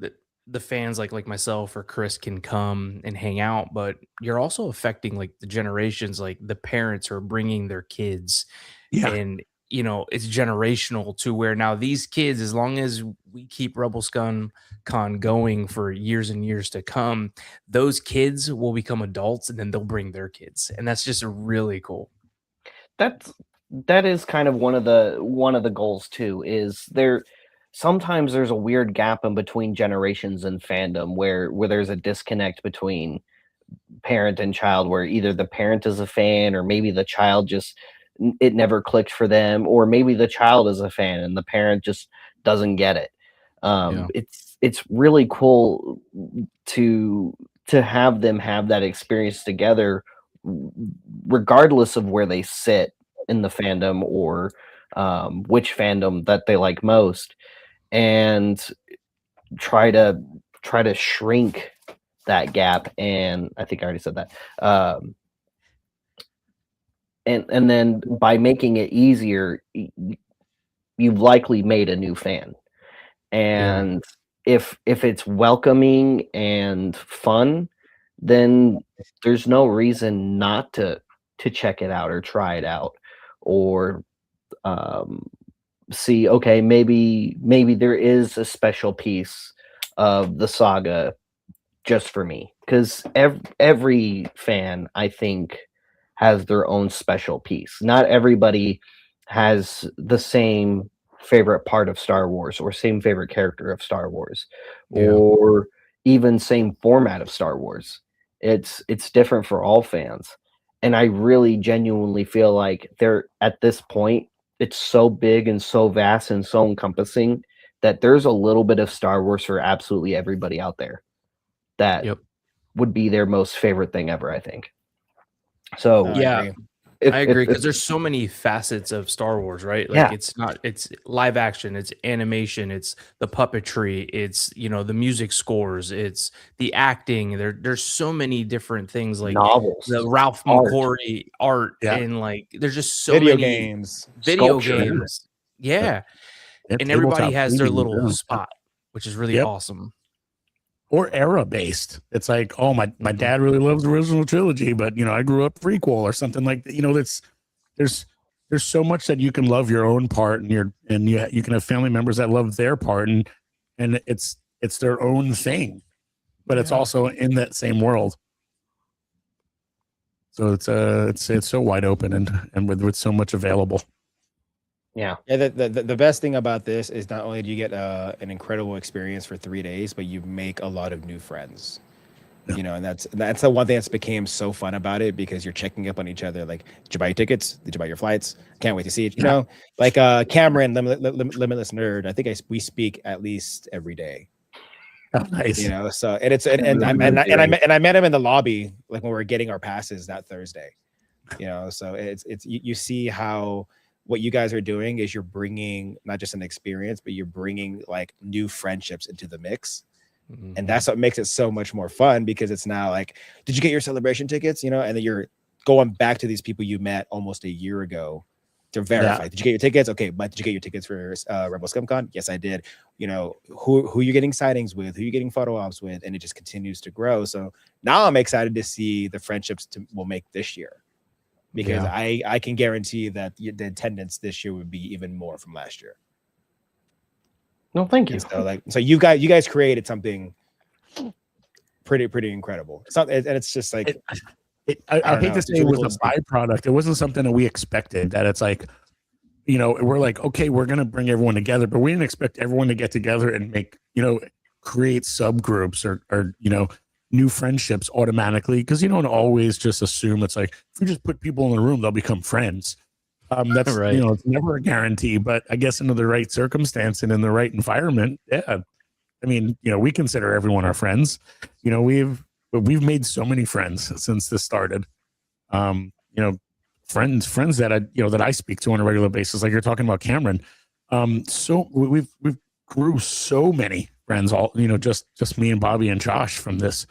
the fans like myself or Chris can come and hang out, but you're also affecting like the generations, like the parents are bringing their kids, Yeah. and it's generational to where now these kids, as long as we keep Rebel Scum Con going for years and years to come, those kids will become adults and then they'll bring their kids, and that's just really cool. That is kind of one of the goals too. Is there sometimes there's a weird gap in between generations in fandom where there's a disconnect between parent and child, where either the parent is a fan or maybe the child just it never clicked for them, or maybe the child is a fan and the parent just doesn't get it. Yeah. It's really cool to have them have that experience together, regardless of where they sit in the fandom, or which fandom that they like most, and try to shrink that gap. And I think I already said that. And then by making it easier, you've likely made a new fan. And if it's welcoming and fun, then there's no reason not to check it out or try it out, or see, okay, maybe there is a special piece of the saga just for me, because every fan, I think, has their own special piece. Not everybody has the same favorite part of Star Wars, or same favorite character of Star Wars, Yeah. or even same format of Star Wars. It's different for all fans. And I really genuinely feel like they're at this point, it's so big and so vast and so encompassing that there's a little bit of Star Wars for absolutely everybody out there that Yep. would be their most favorite thing ever, I think. So No, Yeah. I agree. I agree, because there's so many facets of Star Wars, right? Like, Yeah. it's live action, it's animation, it's the puppetry, it's the music scores, it's the acting. There's so many different things, like novels, the Ralph art. McQuarrie art, Yeah. and like there's just so Video many games. video Sculpture. games. Yeah. Yeah, And everybody tabletop has their gaming, little yeah. spot, which is really Yep. awesome. Or era based. It's like, oh, my dad really loves the original trilogy, but I grew up prequel or something like that. That's there's so much that you can love your own part, and you can have family members that love their part, and it's their own thing, but it's also in that same world. So it's so wide open, and with so much available. Yeah. The best thing about this is not only do you get an incredible experience for 3 days, but you make a lot of new friends. Yeah. And that's the one thing that's became so fun about it, because you're checking up on each other. Like, did you buy your tickets? Did you buy your flights? Can't wait to see it. Like Cameron, Limitless Nerd. I think we speak at least every day. Oh, nice. So and I met him in the lobby, like when we were getting our passes that Thursday. So it's you see how what you guys are doing is you're bringing not just an experience, but you're bringing like new friendships into the mix. Mm-hmm. And that's what makes it so much more fun, because it's now like, did you get your celebration tickets? And then you're going back to these people you met almost a year ago to verify. Yeah. Did you get your tickets? Okay, but did you get your tickets for Rebel Scum Con? Yes, I did. Who you're getting sightings with, who you're getting photo ops with, and it just continues to grow. So now I'm excited to see the friendships we'll make this year, because I can guarantee that the attendance this year would be even more from last year. No, thank you. So you guys created something pretty incredible. And it's just like, I hate to say it was a byproduct. It wasn't something that we expected. That it's like, we're like, okay, we're gonna bring everyone together, but we didn't expect everyone to get together and make create subgroups or new friendships automatically, because you don't always just assume it's like, if you just put people in the room, they'll become friends. That's right. It's never a guarantee, but I guess under the right circumstance and in the right environment, yeah. I mean, we consider everyone our friends. We've made so many friends since this started. Friends that I speak to on a regular basis, like you're talking about Cameron. So we've grew so many friends, all just me and Bobby and Josh from this.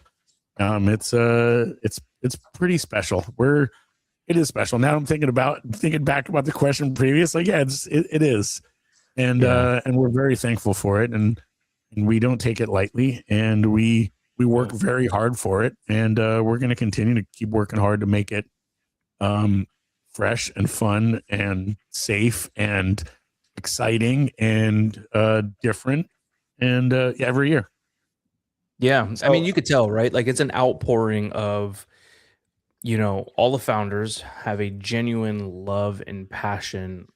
It's pretty special. it is special. Now I'm thinking back about the question previous. Like, yeah, it is, and we're very thankful for it, and we don't take it lightly, and we work very hard for it, and we're going to continue to keep working hard to make it fresh and fun and safe and exciting and different, and every year. Yeah, I mean, you could tell, right? Like, it's an outpouring of, all the founders have a genuine love and passion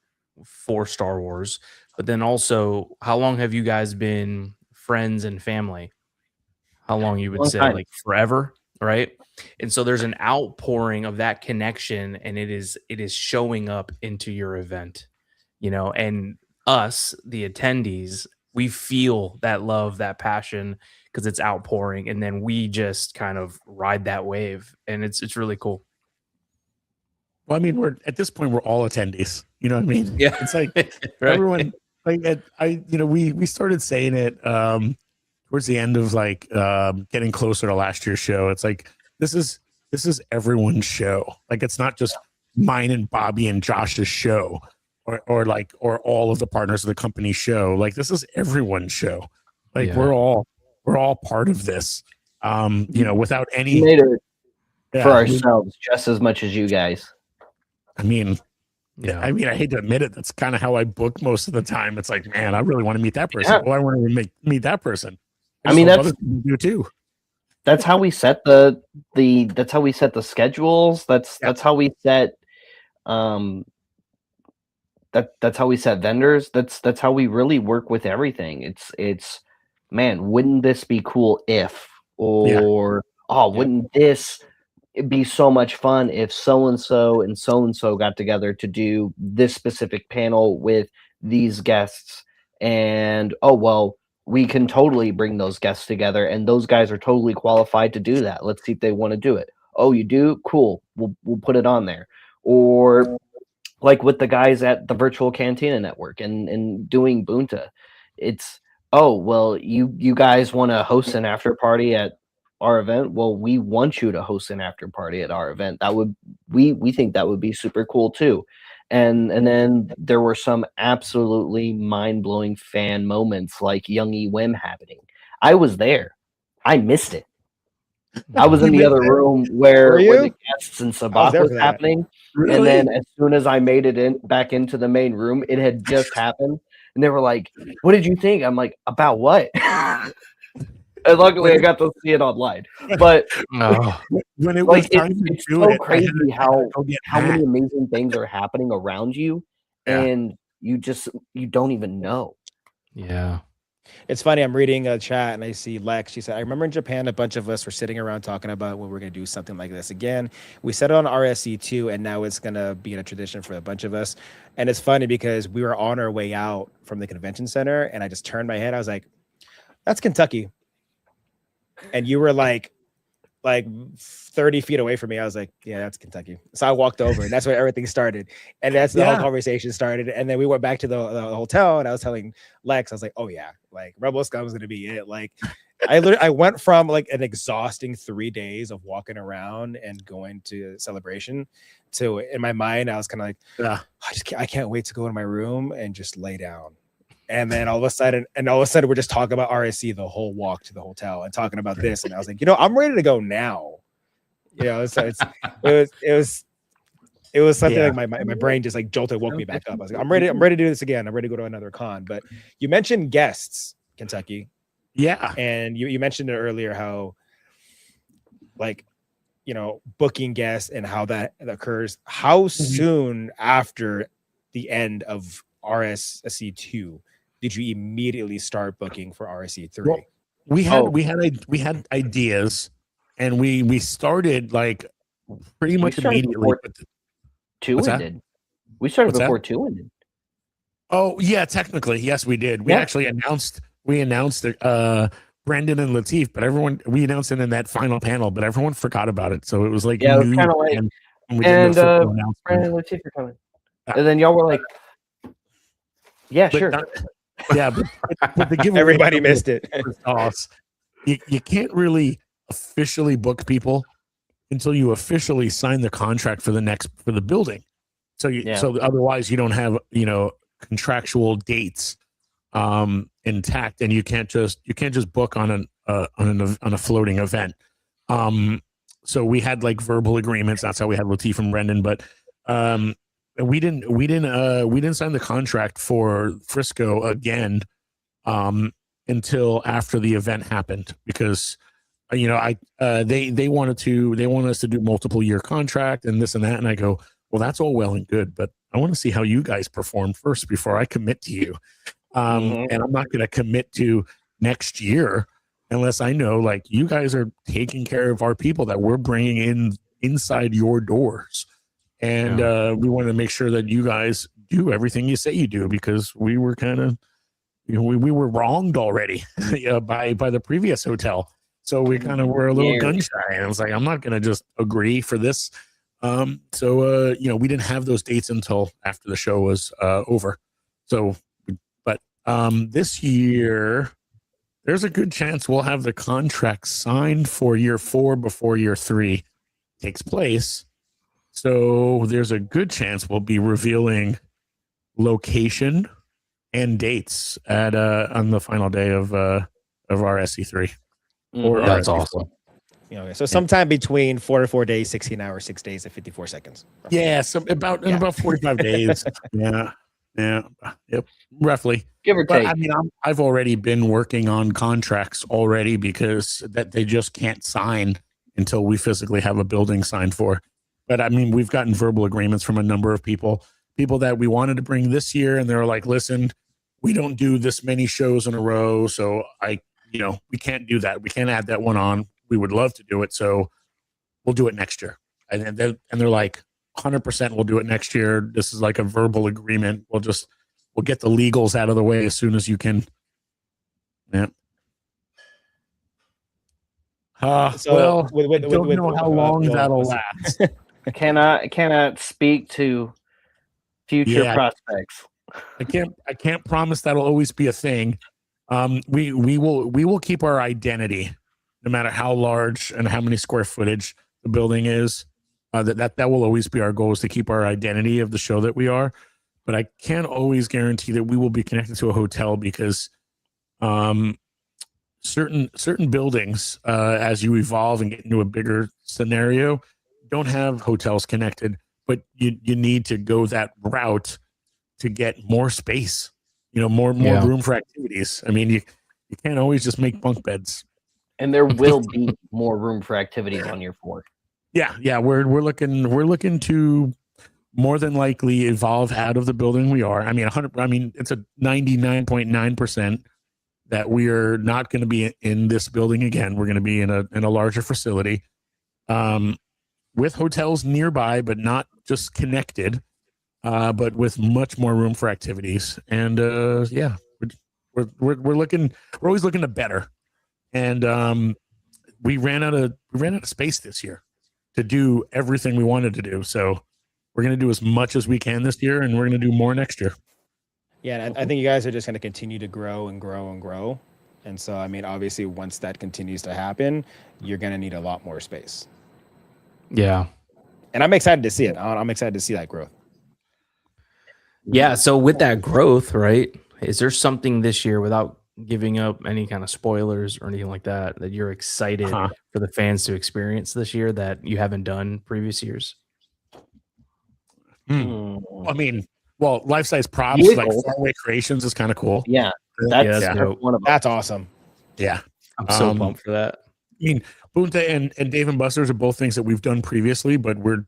for Star Wars, but then also, how long have you guys been friends and family? How long you would Long say, time. like forever, right? And so there's an outpouring of that connection, and it is showing up into your event, and us, the attendees, we feel that love, that passion, because it's outpouring, and then we just kind of ride that wave, and it's really cool. Well, I mean, we're at this point, we're all attendees. You know what I mean? Yeah. It's like Right. everyone. Like we started saying it towards the end of like getting closer to last year's show. It's like this is everyone's show. Like, it's not just mine and Bobby and Josh's show, or all of the partners of the company's show. Like, this is everyone's show. Like, Yeah. we're all part of this. Without any. We made it Yeah, for ourselves just as much as you guys. I mean, Yeah. I hate to admit it. That's kind of how I book most of the time. It's like, man, I really want to meet that person. Yeah. Well, I want to meet that person. I mean, just hope that's- other people do too. That's how we set the that's how we set the schedules. That's how we set that's how we set vendors. That's how we really work with everything. It's man, wouldn't this be cool if, or wouldn't this be so much fun if so and so got together to do this specific panel with these guests, and we can totally bring those guests together, and those guys are totally qualified to do that. Let's see if they want to do it. Oh, you do? Cool. We'll put it on there. Or like with the guys at the Virtual Cantina Network and doing Bunta, it's you guys want to host an after party at our event. Well, we want you to host an after party at our event. That would we think that would be super cool too. And then there were some absolutely mind-blowing fan moments like Youngie Wim happening. I was there. I missed it. I was in the other room where the guests and Sabat was happening. Really? And then as soon as I made it back into the main room, it had just happened. And they were like, "What did you think?" I'm like, "About what?" And luckily I got to see it online. But when it was time to it's do so it, crazy how how many amazing things are happening around you, and you don't even know. Yeah. It's funny. I'm reading a chat and I see Lex. She said, "I remember in Japan, a bunch of us were sitting around talking about when we're going to do something like this again. We set it on RSC2, and now it's going to be a tradition for a bunch of us." And it's funny because we were on our way out from the convention center, and I just turned my head. I was like, "That's Kentucky." And you were like 30 feet away from me. I was like, "Yeah, that's Kentucky." So I walked over, and that's where everything started. And that's the whole conversation started. And then we went back to the hotel, and I was telling Lex, I was like, "Oh yeah, like Rebel Scum is going to be it." Like I went from like an exhausting 3 days of walking around and going to celebration to, in my mind, I was kind of like, I can't wait to go in my room and just lay down. And then all of a sudden, we're just talking about RSC the whole walk to the hotel and talking about this. And I was like, I'm ready to go now. So it was something like my brain just like jolted, woke me back up. I was like, I'm ready to do this again. I'm ready to go to another con. But you mentioned guests, Kentucky. Yeah. And you mentioned it earlier how booking guests and how that occurs. How soon after the end of RSC2 did you immediately start booking for RSC3? Well, we had ideas, and we started like pretty much immediately. Two ended. We started before two ended. Oh yeah, technically yes, we did. We actually announced Brendan and Latif, but we announced it in that final panel, but everyone forgot about it. So it was like it was kind of like Brendan and Latif are coming, and then y'all were like, "Yeah, sure." But the giveaway, everybody missed it. You can't really officially book people until you officially sign the contract for the building. So otherwise you don't have, contractual dates intact, and you can't just book on a floating event. So we had like verbal agreements. That's how we had Latif and Brendan, but we didn't sign the contract for Frisco again until after the event happened, because they wanted us to do multiple year contract and this and that, and I go, well, that's all well and good, but I want to see how you guys perform first before I commit to you. And I'm not going to commit to next year unless I know like you guys are taking care of our people that we're bringing in inside your doors. And we want to make sure that you guys do everything you say you do, because we were kind of, we were wronged already by the previous hotel. So we kind of were a little gun shy. And I was like, I'm not going to just agree for this. So we didn't have those dates until after the show was over. So, but this year, there's a good chance we'll have the contract signed for year 4 before year 3 takes place. So there's a good chance we'll be revealing location and dates at on the final day of our SC3. Or That's SC4. awesome. So sometime between 4 to 4 days, 16 hours, 6 days, and 54 seconds. Roughly. Yeah, so about 45 days. Yeah, yep, roughly. Give or take. But I mean, I've already been working on contracts already, because that they just can't sign until we physically have a building signed for. But I mean, we've gotten verbal agreements from a number of people that we wanted to bring this year, and they're like, listen, we don't do this many shows in a row, so we can't do that. We can't add that one on. We would love to do it, so we'll do it next year. And they're like, 100% we'll do it next year. This is like a verbal agreement. We'll get the legals out of the way as soon as you can. Yeah. I don't know how long that'll last. Cannot speak to future prospects. I can't promise that'll always be a thing. We will keep our identity, no matter how large and how many square footage the building is. That will always be our goal, is to keep our identity of the show that we are. But I can't always guarantee that we will be connected to a hotel, because certain buildings, as you evolve and get into a bigger scenario, don't have hotels connected. But you need to go that route to get more space, more room for activities. I mean, you can't always just make bunk beds. And there will be more room for activities on year 4. Yeah. We're looking to more than likely evolve out of the building we are. I mean, it's a 99.9% that we are not going to be in this building again. We're going to be in a larger facility, with hotels nearby, but not just connected, but with much more room for activities. And we're always looking to better. And we ran out of space this year to do everything we wanted to do. So we're going to do as much as we can this year, and we're going to do more next year. Yeah, and I think you guys are just going to continue to grow and grow and grow. And so, I mean, obviously, once that continues to happen, you're going to need a lot more space. Yeah. And I'm excited to see it. I'm excited to see that growth. Yeah. So with that growth, right, is there something this year, without giving up any kind of spoilers or anything like that, that you're excited for the fans to experience this year that you haven't done previous years? I mean, well, life-size props like faraway creations is kind of cool. Yeah, that's one of them. That's awesome. Yeah, I'm so pumped for that. I mean, Bunta and Dave and Buster's are both things that we've done previously, but we're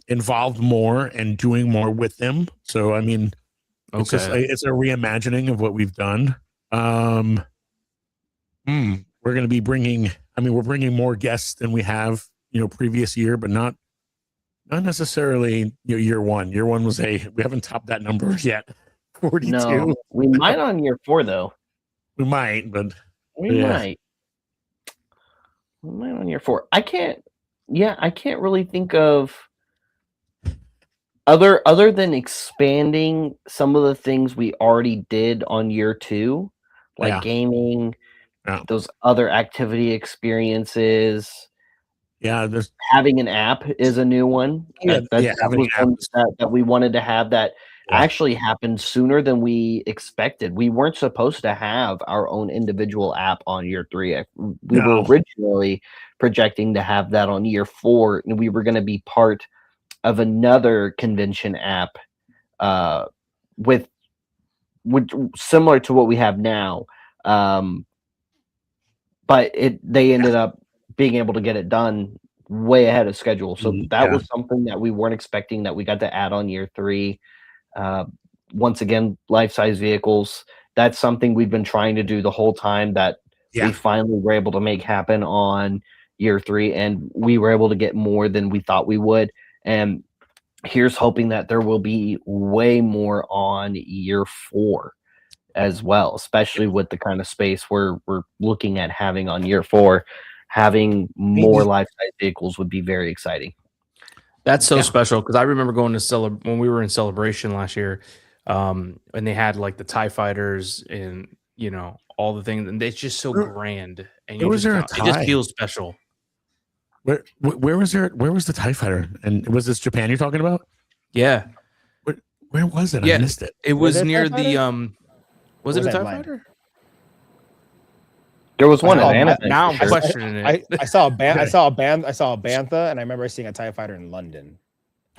involved more and doing more with them. So I mean, it's just it's a reimagining of what we've done. We're going to be bringing. I mean, we're bringing more guests than we have, previous year, but not necessarily year one. Year one was we haven't topped that number yet. 42. No, we might on year 4 though. We might, but we might. We might on year 4. I can't really think of other than expanding some of the things we already did on year 2, like gaming, those other activity experiences. Yeah, there's Having an app is a new one. Yeah, That having was an app one that we wanted to have that Yeah. actually happened sooner than we expected. We weren't supposed to have our own individual app on year 3. We were No. originally projecting to have that on year 4, and we were going to be part of another convention app with similar to what we have now. But they ended up being able to get it done way ahead of schedule. So that was something that we weren't expecting that we got to add on year 3. Once again, life-size vehicles. That's something we've been trying to do the whole time that we finally were able to make happen on year 3, and we were able to get more than we thought we would. And here's hoping that there will be way more on year 4 as well, especially with the kind of space we're looking at having on year 4. Having more life-size vehicles would be very exciting. That's so special because I remember going to when we were in Celebration last year, and they had like the TIE fighters and all the things, and it's just so grand, and it just feels special. Where was there? Where was the TIE fighter? And was this Japan you're talking about? Yeah. Where was it? Yeah, I missed it. It was near the Was it a TIE fighter? There was one in Anaheim. Now I'm questioning it. I saw a Bantha, and I remember seeing a TIE fighter in London.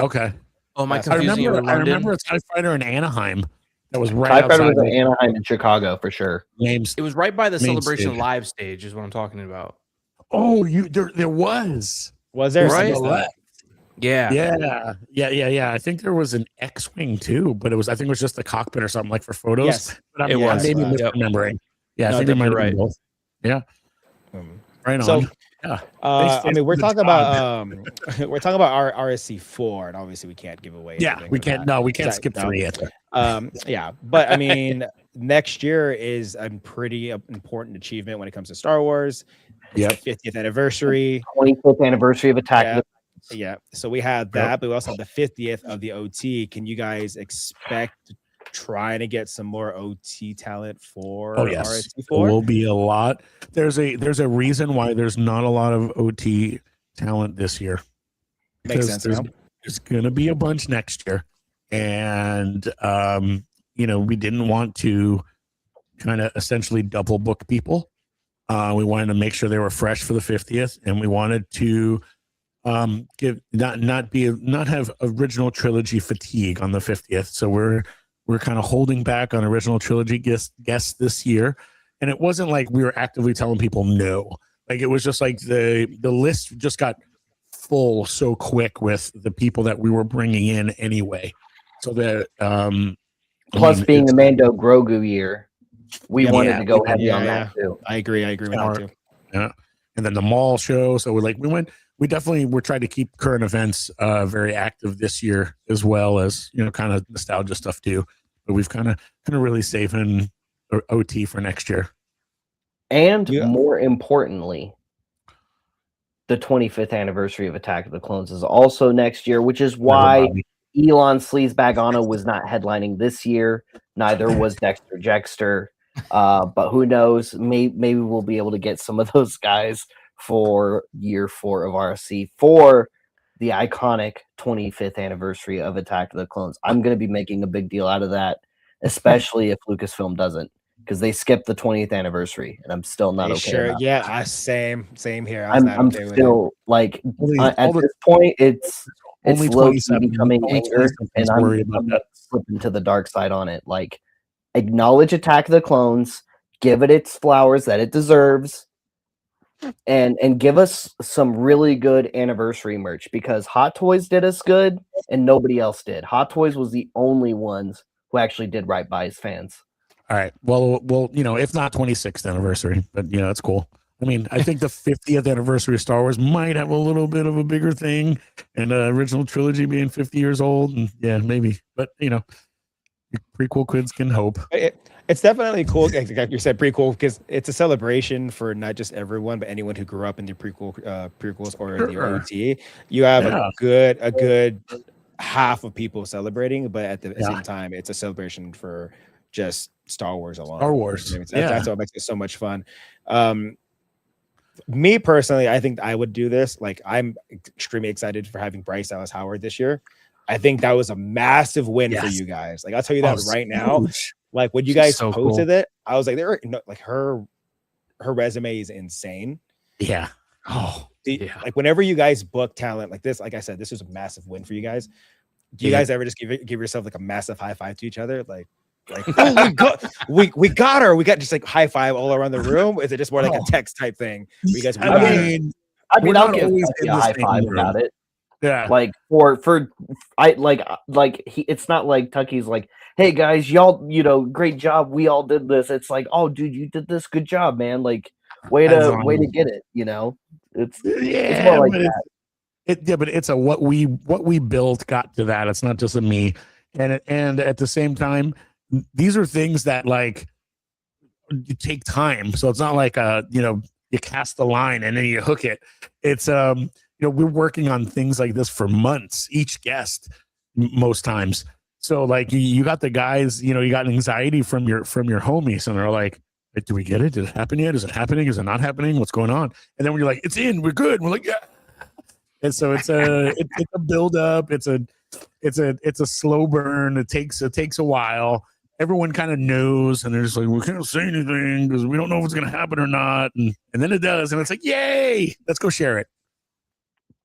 Okay. Oh, am I confusing you with London? I remember a TIE fighter in Anaheim. That was right TIE outside. fighter was in Anaheim and Chicago for sure. It was right by the Celebration Live stage, is what I'm talking about. Oh, there was. Was there? Right? Yeah. I think there was an X-wing too, but I think it was just the cockpit or something like for photos. Yes, but I'm maybe misremembering. Yeah, I think there might be both. Yeah. Right on. So, yeah. I mean, we're talking about our RSC4, and obviously we can't give away. Yeah, we can't. No, we can't skip 3 yet. Yeah, but I mean, next year is a pretty important achievement when it comes to Star Wars. Yep. 50th anniversary. 25th anniversary of Attack. Yeah. So we had that, but we also have the 50th of the OT. Can you guys expect trying to get some more OT talent for RSC4? There will be a lot. There's a reason why there's not a lot of OT talent this year. Makes sense. There's going to be a bunch next year, and we didn't want to kind of essentially double book people. We wanted to make sure they were fresh for the 50th, and we wanted to not have original trilogy fatigue on the 50th. So we're kind of holding back on original trilogy guests this year. And it wasn't like we were actively telling people no. Like, it was just like the list just got full so quick with the people that we were bringing in anyway. So that plus being the Mando Grogu year, we wanted to go heavy on that too. I agree with that too. Yeah. And then the mall show. So we definitely were trying to keep current events very active this year, as well as kind of nostalgia stuff too. But we've kind of really saving OT for next year. And more importantly, the 25th anniversary of Attack of the Clones is also next year, which is why Elon Sleazebag was not headlining this year. Neither was Dexter Jettster. But who knows? Maybe we'll be able to get some of those guys for year 4 of RSC for the iconic 25th anniversary of Attack of the Clones. I'm going to be making a big deal out of that, especially if Lucasfilm doesn't, because they skipped the 20th anniversary, and I'm still not okay. Sure, yeah, same here. I'm still like at this point, it's low becoming anger, and I'm slipping to the dark side on it. Like, acknowledge Attack of the Clones, give it its flowers that it deserves. And give us some really good anniversary merch, because Hot Toys did us good and nobody else did. Hot Toys was the only ones who actually did right by his fans. All right. Well, if not 26th anniversary, but it's cool. I mean, I think the 50th anniversary of Star Wars might have a little bit of a bigger thing, and original trilogy being 50 years old, and maybe. But prequel kids can hope. It's definitely cool. Like you said, pretty cool, because it's a celebration for not just everyone, but anyone who grew up in the prequels or the OT. You have a good half of people celebrating, but at the same time, it's a celebration for just Star Wars alone. Star Wars. That's what makes it so much fun. Me personally, I think I would do this. Like, I'm extremely excited for having Bryce Dallas Howard this year. I think that was a massive win for you guys. Like, I'll tell you that right now. Like, when you guys so posted cool. it, I was like, there, no, like her resume is insane. Yeah. Oh, yeah. Like, whenever you guys book talent like this, like I said, this was a massive win for you guys. Do you guys ever just give yourself like a massive high five to each other? Like, oh, we got her. We got just like high five all around the room. Is it just more like a text type thing? You guys, I mean, I'll give Tucky a high five about it. Yeah, like it's not like Tucky's like, hey guys, y'all, great job. We all did this. It's like, oh, dude, you did this. Good job, man. Like, way to get it. It's more like that. But it's a what we built got to that. It's not just a me, and at the same time, these are things that like you take time. So it's not like you cast the line and then you hook it. It's we're working on things like this for months. Each guest, most times. So like you got the guys, you got anxiety from your homies, and they're like, do we get it? Did it happen yet? Is it happening? Is it not happening? What's going on? And then when you're like, it's in, we're good. We're like, yeah. And so it's a build up. It's a slow burn. It takes a while. Everyone kind of knows, and they're just like, we can't say anything because we don't know if it's going to happen or not. And then it does, and it's like, yay, let's go share it.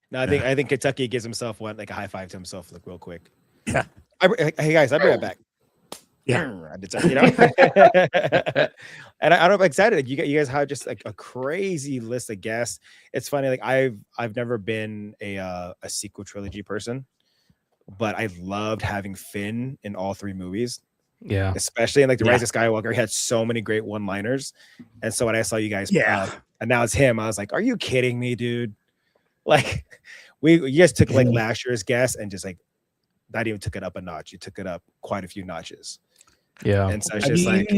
No, I think Kentucky gives himself like a high five to himself, like real quick. Yeah. Hey guys, I'll be right back. Yeah. And I'm excited. Like, you guys have just like a crazy list of guests. It's funny. Like I've never been a sequel trilogy person, but I loved having Finn in all three movies. Yeah, especially in like the Rise of Skywalker, he had so many great one-liners. And so when I saw you guys announce him, I was like, "Are you kidding me, dude?" Like, you guys took like last year's guest and just like not even took it up a notch. You took it up quite a few notches. Yeah, and so it's just like,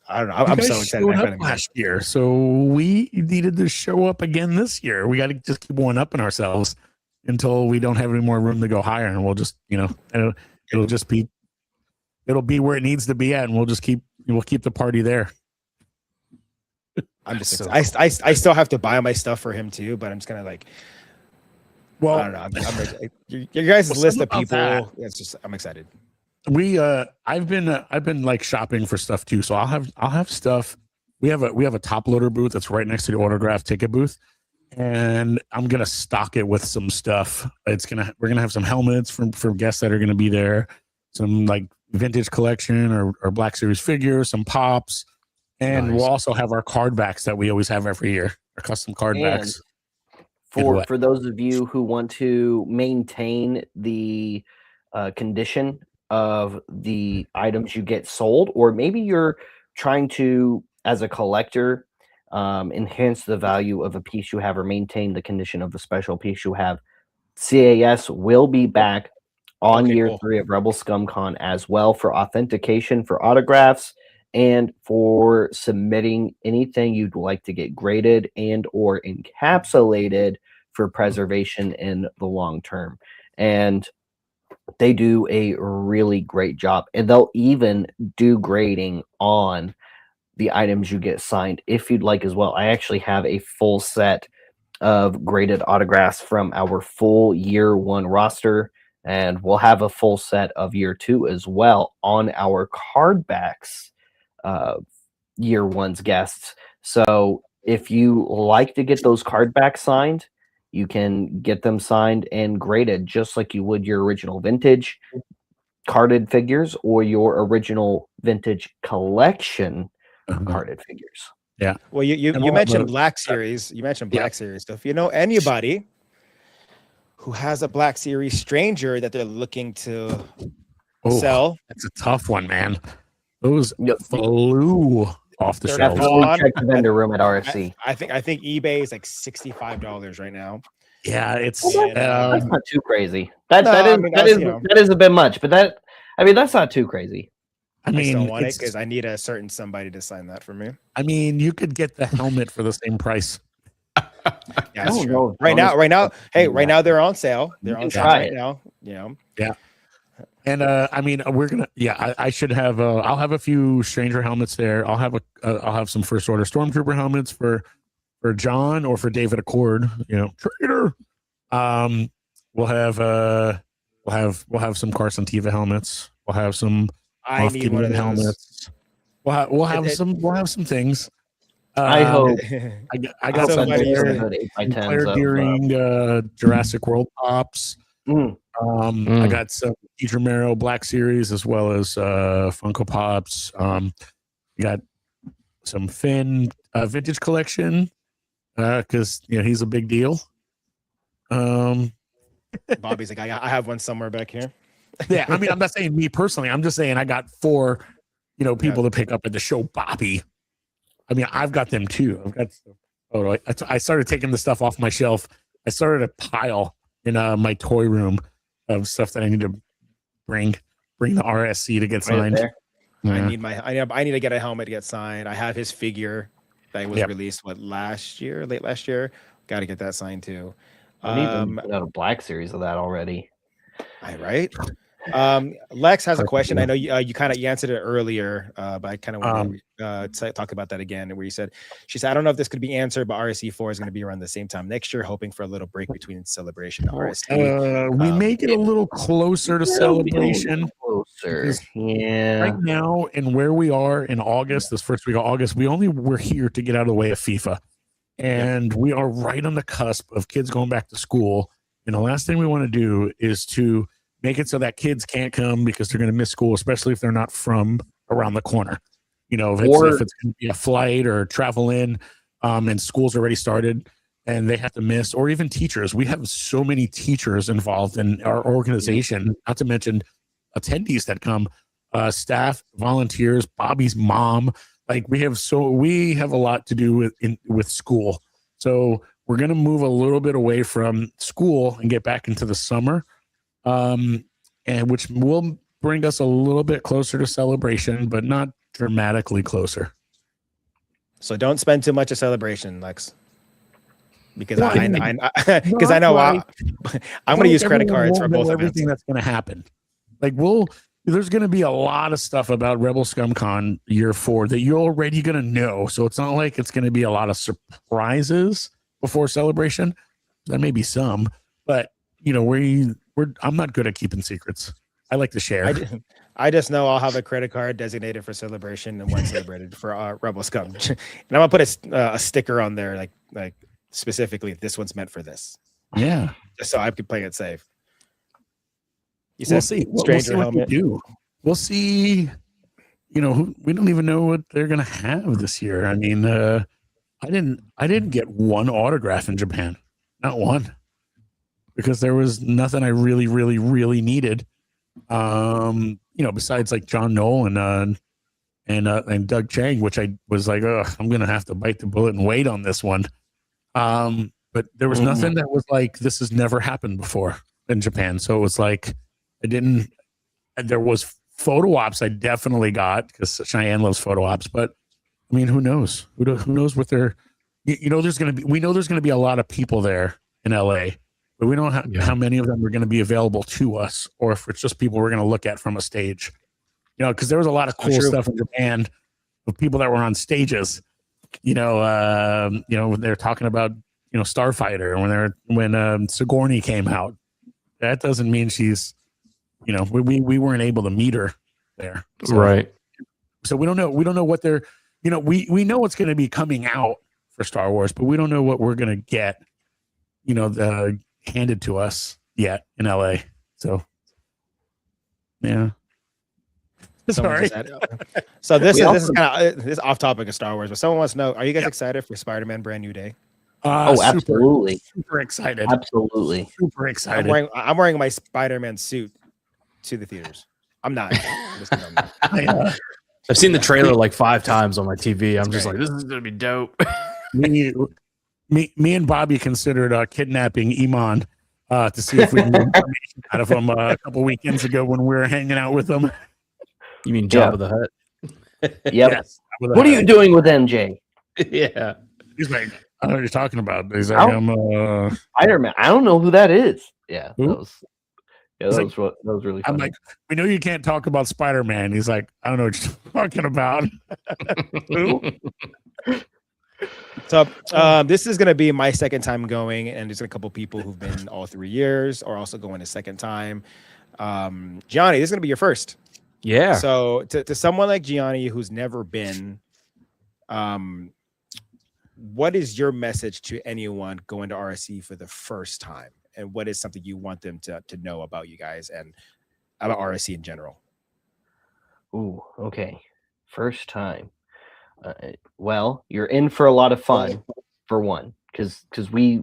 I don't know. I'm so excited. Up last year, so we needed to show up again this year. We got to just keep one upping ourselves until we don't have any more room to go higher, and we'll just it'll just be. It'll be where it needs to be at, and we'll keep the party there. I'm just I still have to buy my stuff for him too, but I'm just gonna like. Well, I don't know. Your guys' list of people. It's just I'm excited. I've been like shopping for stuff too, so I'll have stuff. We have a top loader booth that's right next to the autograph ticket booth, and I'm gonna stock it with some stuff. We're gonna have some helmets for guests that are gonna be there, some like vintage collection or Black Series figures, some pops, and we'll also have our card backs that we always have every year, our custom card backs. For those of you who want to maintain the condition of the items you get sold, or maybe you're trying to, as a collector, enhance the value of a piece you have or maintain the condition of the special piece you have, CAS will be back on year 3 of Rebel ScumCon as well for authentication, for autographs, and for submitting anything you'd like to get graded and or encapsulated for preservation in the long term. And they do a really great job, and they'll even do grading on the items you get signed if you'd like as well. I actually have a full set of graded autographs from our full year 1 roster, and we'll have a full set of year 2 as well on our card backs year 1's guests. So if you like to get those card backs signed, you can get them signed and graded just like you would your original vintage carded figures or your original vintage collection carded figures. Yeah. Well, you mentioned Black Series. You mentioned Black Series. So if you know anybody who has a Black Series stranger that they're looking to sell, that's a tough one, man. Those flew off the shelves. Check the vendor room at RFC. I think eBay is like $65 right now. Yeah, it's that's not too crazy. That is a bit much, but that's not too crazy. I still want it because I need a certain somebody to sign that for me. I mean, you could get the helmet for the same price. Yeah, that's true. Right now they're on sale. They're on sale right now. Yeah. And I mean, we're gonna. Yeah, I should have. I'll have a few Stranger helmets there. I'll have some First Order Stormtrooper helmets for for John or for David Accord, trader. We'll have some Carson Teva helmets. We'll have some I need one of those. helmets. We'll have some things. I hope. I got some Claire Deering Jurassic World pops. I got some Romero Black Series as well as Funko Pops. We got some Finn vintage collection because he's a big deal. Bobby's like, I have one somewhere back here. Yeah, I mean, I'm not saying me personally. I'm just saying I got 4, people to pick up at the show. Bobby. I mean, I've got them too. I've got photo. I started taking the stuff off my shelf. I started a pile in my toy room of stuff that I need to bring the RSC to get signed. Yeah. I need to get a helmet to get signed. I have his figure that was released late last year. Got to get that signed too. I even put out a Black Series of that already. Right. Lex has a question. I know you answered it earlier, but I kind of want to talk about that again. Where she said, I don't know if this could be answered, but RSC4 is going to be around the same time next year, hoping for a little break between Celebration and RSC. We make it a little closer to Celebration. Closer, yeah. Right now, and where we are in August, this first week of August, we're here to get out of the way of FIFA, and we are right on the cusp of kids going back to school. And the last thing we want to do is to make it so that kids can't come because they're going to miss school, especially if they're not from around the corner. If it's going to be a flight or travel in, and school's already started and they have to miss, or even teachers. We have so many teachers involved in our organization, not to mention attendees that come, staff, volunteers, Bobby's mom. Like we have a lot to do with school. So we're going to move a little bit away from school and get back into the summer. And which will bring us a little bit closer to Celebration, but not dramatically closer. So don't spend too much of Celebration, Lex, because I know I'm going to use credit cards for both everything that's going to happen. Like there's going to be a lot of stuff about Rebel Scum Con year 4 that you're already going to know. So it's not like it's going to be a lot of surprises before Celebration. There may be some, but I'm not good at keeping secrets. I like to share. I just know I'll have a credit card designated for Celebration and one celebrated for Rebel Scum. And I'm gonna put a sticker on there, like specifically, this one's meant for this. Yeah, just so I can play it safe. We'll see. Stranger helmet. We'll see. We don't even know what they're gonna have this year. I mean, I didn't get one autograph in Japan, not one. Because there was nothing I really, really, really needed. Besides like John Knoll and Doug Chang, which I was like, I'm gonna have to bite the bullet and wait on this one. But there was nothing that was like, this has never happened before in Japan. So it was like there was photo ops I definitely got because Cheyenne loves photo ops, but I mean, who knows? Who knows what they're we know there's gonna be a lot of people there in LA. But we don't know how many of them are going to be available to us, or if it's just people we're going to look at from a stage. Because there was a lot of cool stuff in Japan of people that were on stages. When they're talking about Starfighter, when Sigourney came out. That doesn't mean she's, we weren't able to meet her there, right? So we don't know. We don't know what they're. We know what's going to be coming out for Star Wars, but we don't know what we're going to get. Handed to us yet in LA. So yeah. Sorry. So this is kind of off topic of Star Wars, but someone wants to know, are you guys excited for Spider-Man Brand New Day? Absolutely. Super excited. Absolutely. Super excited. I'm wearing my Spider-Man suit to the theaters. I'm not. I've seen the trailer like 5 times on my TV. I'm just like, this is going to be dope. Me and Bobby considered kidnapping Iman to see if we can get information out of him a couple weekends ago when we were hanging out with him. You mean Jabba the Hutt? Yep. Yes, what are you doing with MJ? Yeah. He's like, I don't know what you're talking about. He's like, I'm Spider-Man. I don't know who that is. Yeah. Who? That was really funny. I'm like, we know you can't talk about Spider-Man. He's like, I don't know what you're talking about. Who? So this is going to be my second time going, and there's a couple people who've been all 3 years or also going a second time. Gianni, this is going to be your first. Yeah. So to someone like Gianni who's never been, what is your message to anyone going to RSC for the first time? And what is something you want them to know about you guys and about RSC in general? Ooh, okay. First time. Well, you're in for a lot of fun, for one, because we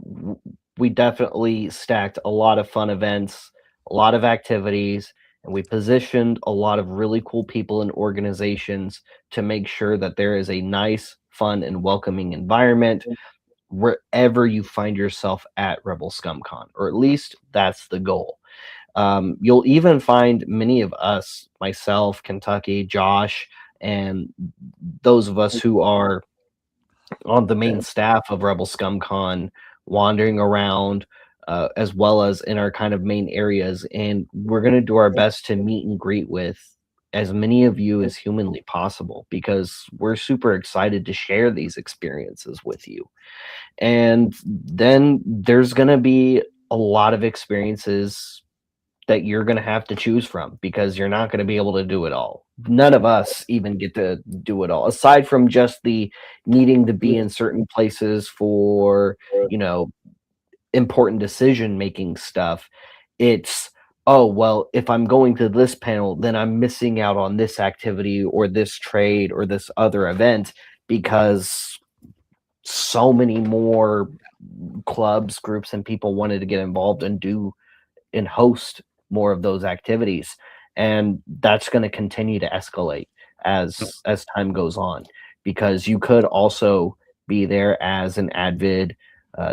definitely stacked a lot of fun events, a lot of activities, and we positioned a lot of really cool people and organizations to make sure that there is a nice, fun, and welcoming environment wherever you find yourself at Rebel ScumCon, or at least that's the goal. You'll even find many of us, myself, Kentucky, Josh, and those of us who are on the main staff of Rebel ScumCon wandering around, as well as in our kind of main areas. And we're going to do our best to meet and greet with as many of you as humanly possible, because we're super excited to share these experiences with you. And then there's going to be a lot of experiences that you're going to have to choose from, because you're not going to be able to do it all. None of us even get to do it all, aside from just the needing to be in certain places for, important decision making stuff. It's, oh, well, if I'm going to this panel, then I'm missing out on this activity or this trade or this other event, because so many more clubs, groups, and people wanted to get involved and do and host more of those activities. And that's going to continue to escalate as time goes on, because you could also be there as an avid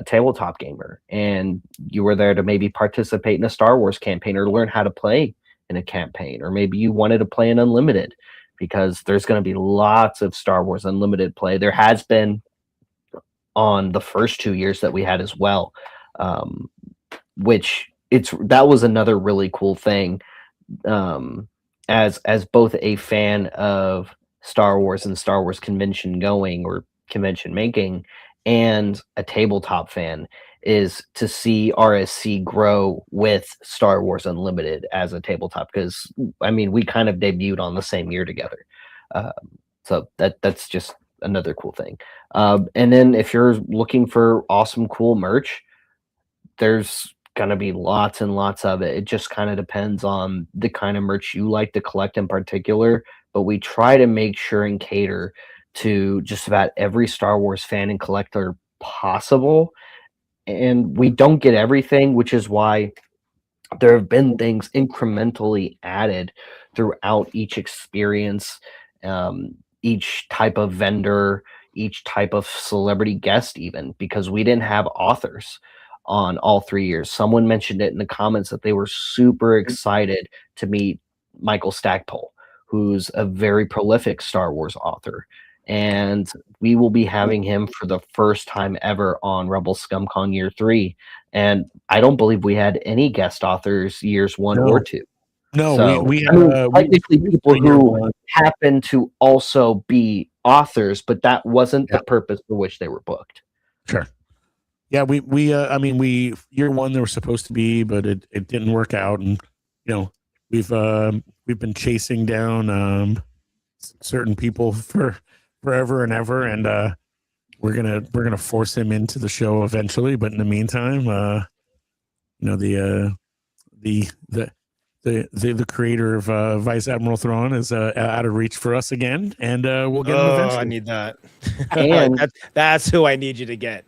tabletop gamer, and you were there to maybe participate in a Star Wars campaign or learn how to play in a campaign, or maybe you wanted to play an Unlimited, because there's going to be lots of Star Wars Unlimited play. There has been on the first 2 years that we had as well, which that was another really cool thing, as both a fan of Star Wars and Star Wars convention going or convention making, and a tabletop fan, is to see RSC grow with Star Wars Unlimited as a tabletop, because we kind of debuted on the same year together, so that's just another cool thing. And then if you're looking for awesome, cool merch, there's gonna be lots and lots of it. It just kind of depends on the kind of merch you like to collect in particular, but we try to make sure and cater to just about every Star Wars fan and collector possible. And we don't get everything, which is why there have been things incrementally added throughout each experience, each type of vendor, each type of celebrity guest, even because we didn't have authors on all 3 years. Someone mentioned it in the comments that they were super excited to meet Michael Stackpole, who's a very prolific Star Wars author. And we will be having him for the first time ever on Rebel ScumCon Year 3. And I don't believe we had any guest authors years 1 or 2. No, so, we technically people who happen to also be authors, but that wasn't the purpose for which they were booked. Sure. Yeah, we year 1 they were supposed to be, but it didn't work out, and we've been chasing down certain people for forever and ever, and we're gonna force him into the show eventually. But in the meantime, the creator of Vice Admiral Thrawn is out of reach for us again, and we'll get him eventually. I need that. And that's who I need you to get.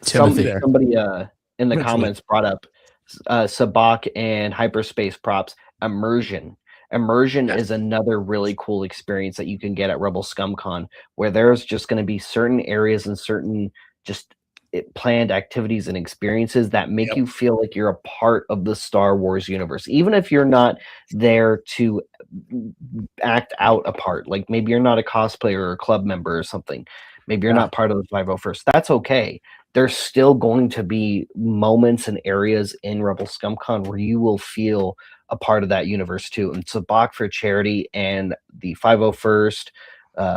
Somebody in the comments brought up Sabak and Hyperspace Props Immersion. Immersion is another really cool experience that you can get at Rebel ScumCon, where there's just going to be certain areas and certain just planned activities and experiences that make you feel like you're a part of the Star Wars universe, even if you're not there to act out a part. Like maybe you're not a cosplayer or a club member or something. Maybe you're not part of the 501st. That's okay. There's still going to be moments and areas in Rebel ScumCon where you will feel a part of that universe too. And Sabak for Charity and the 501st,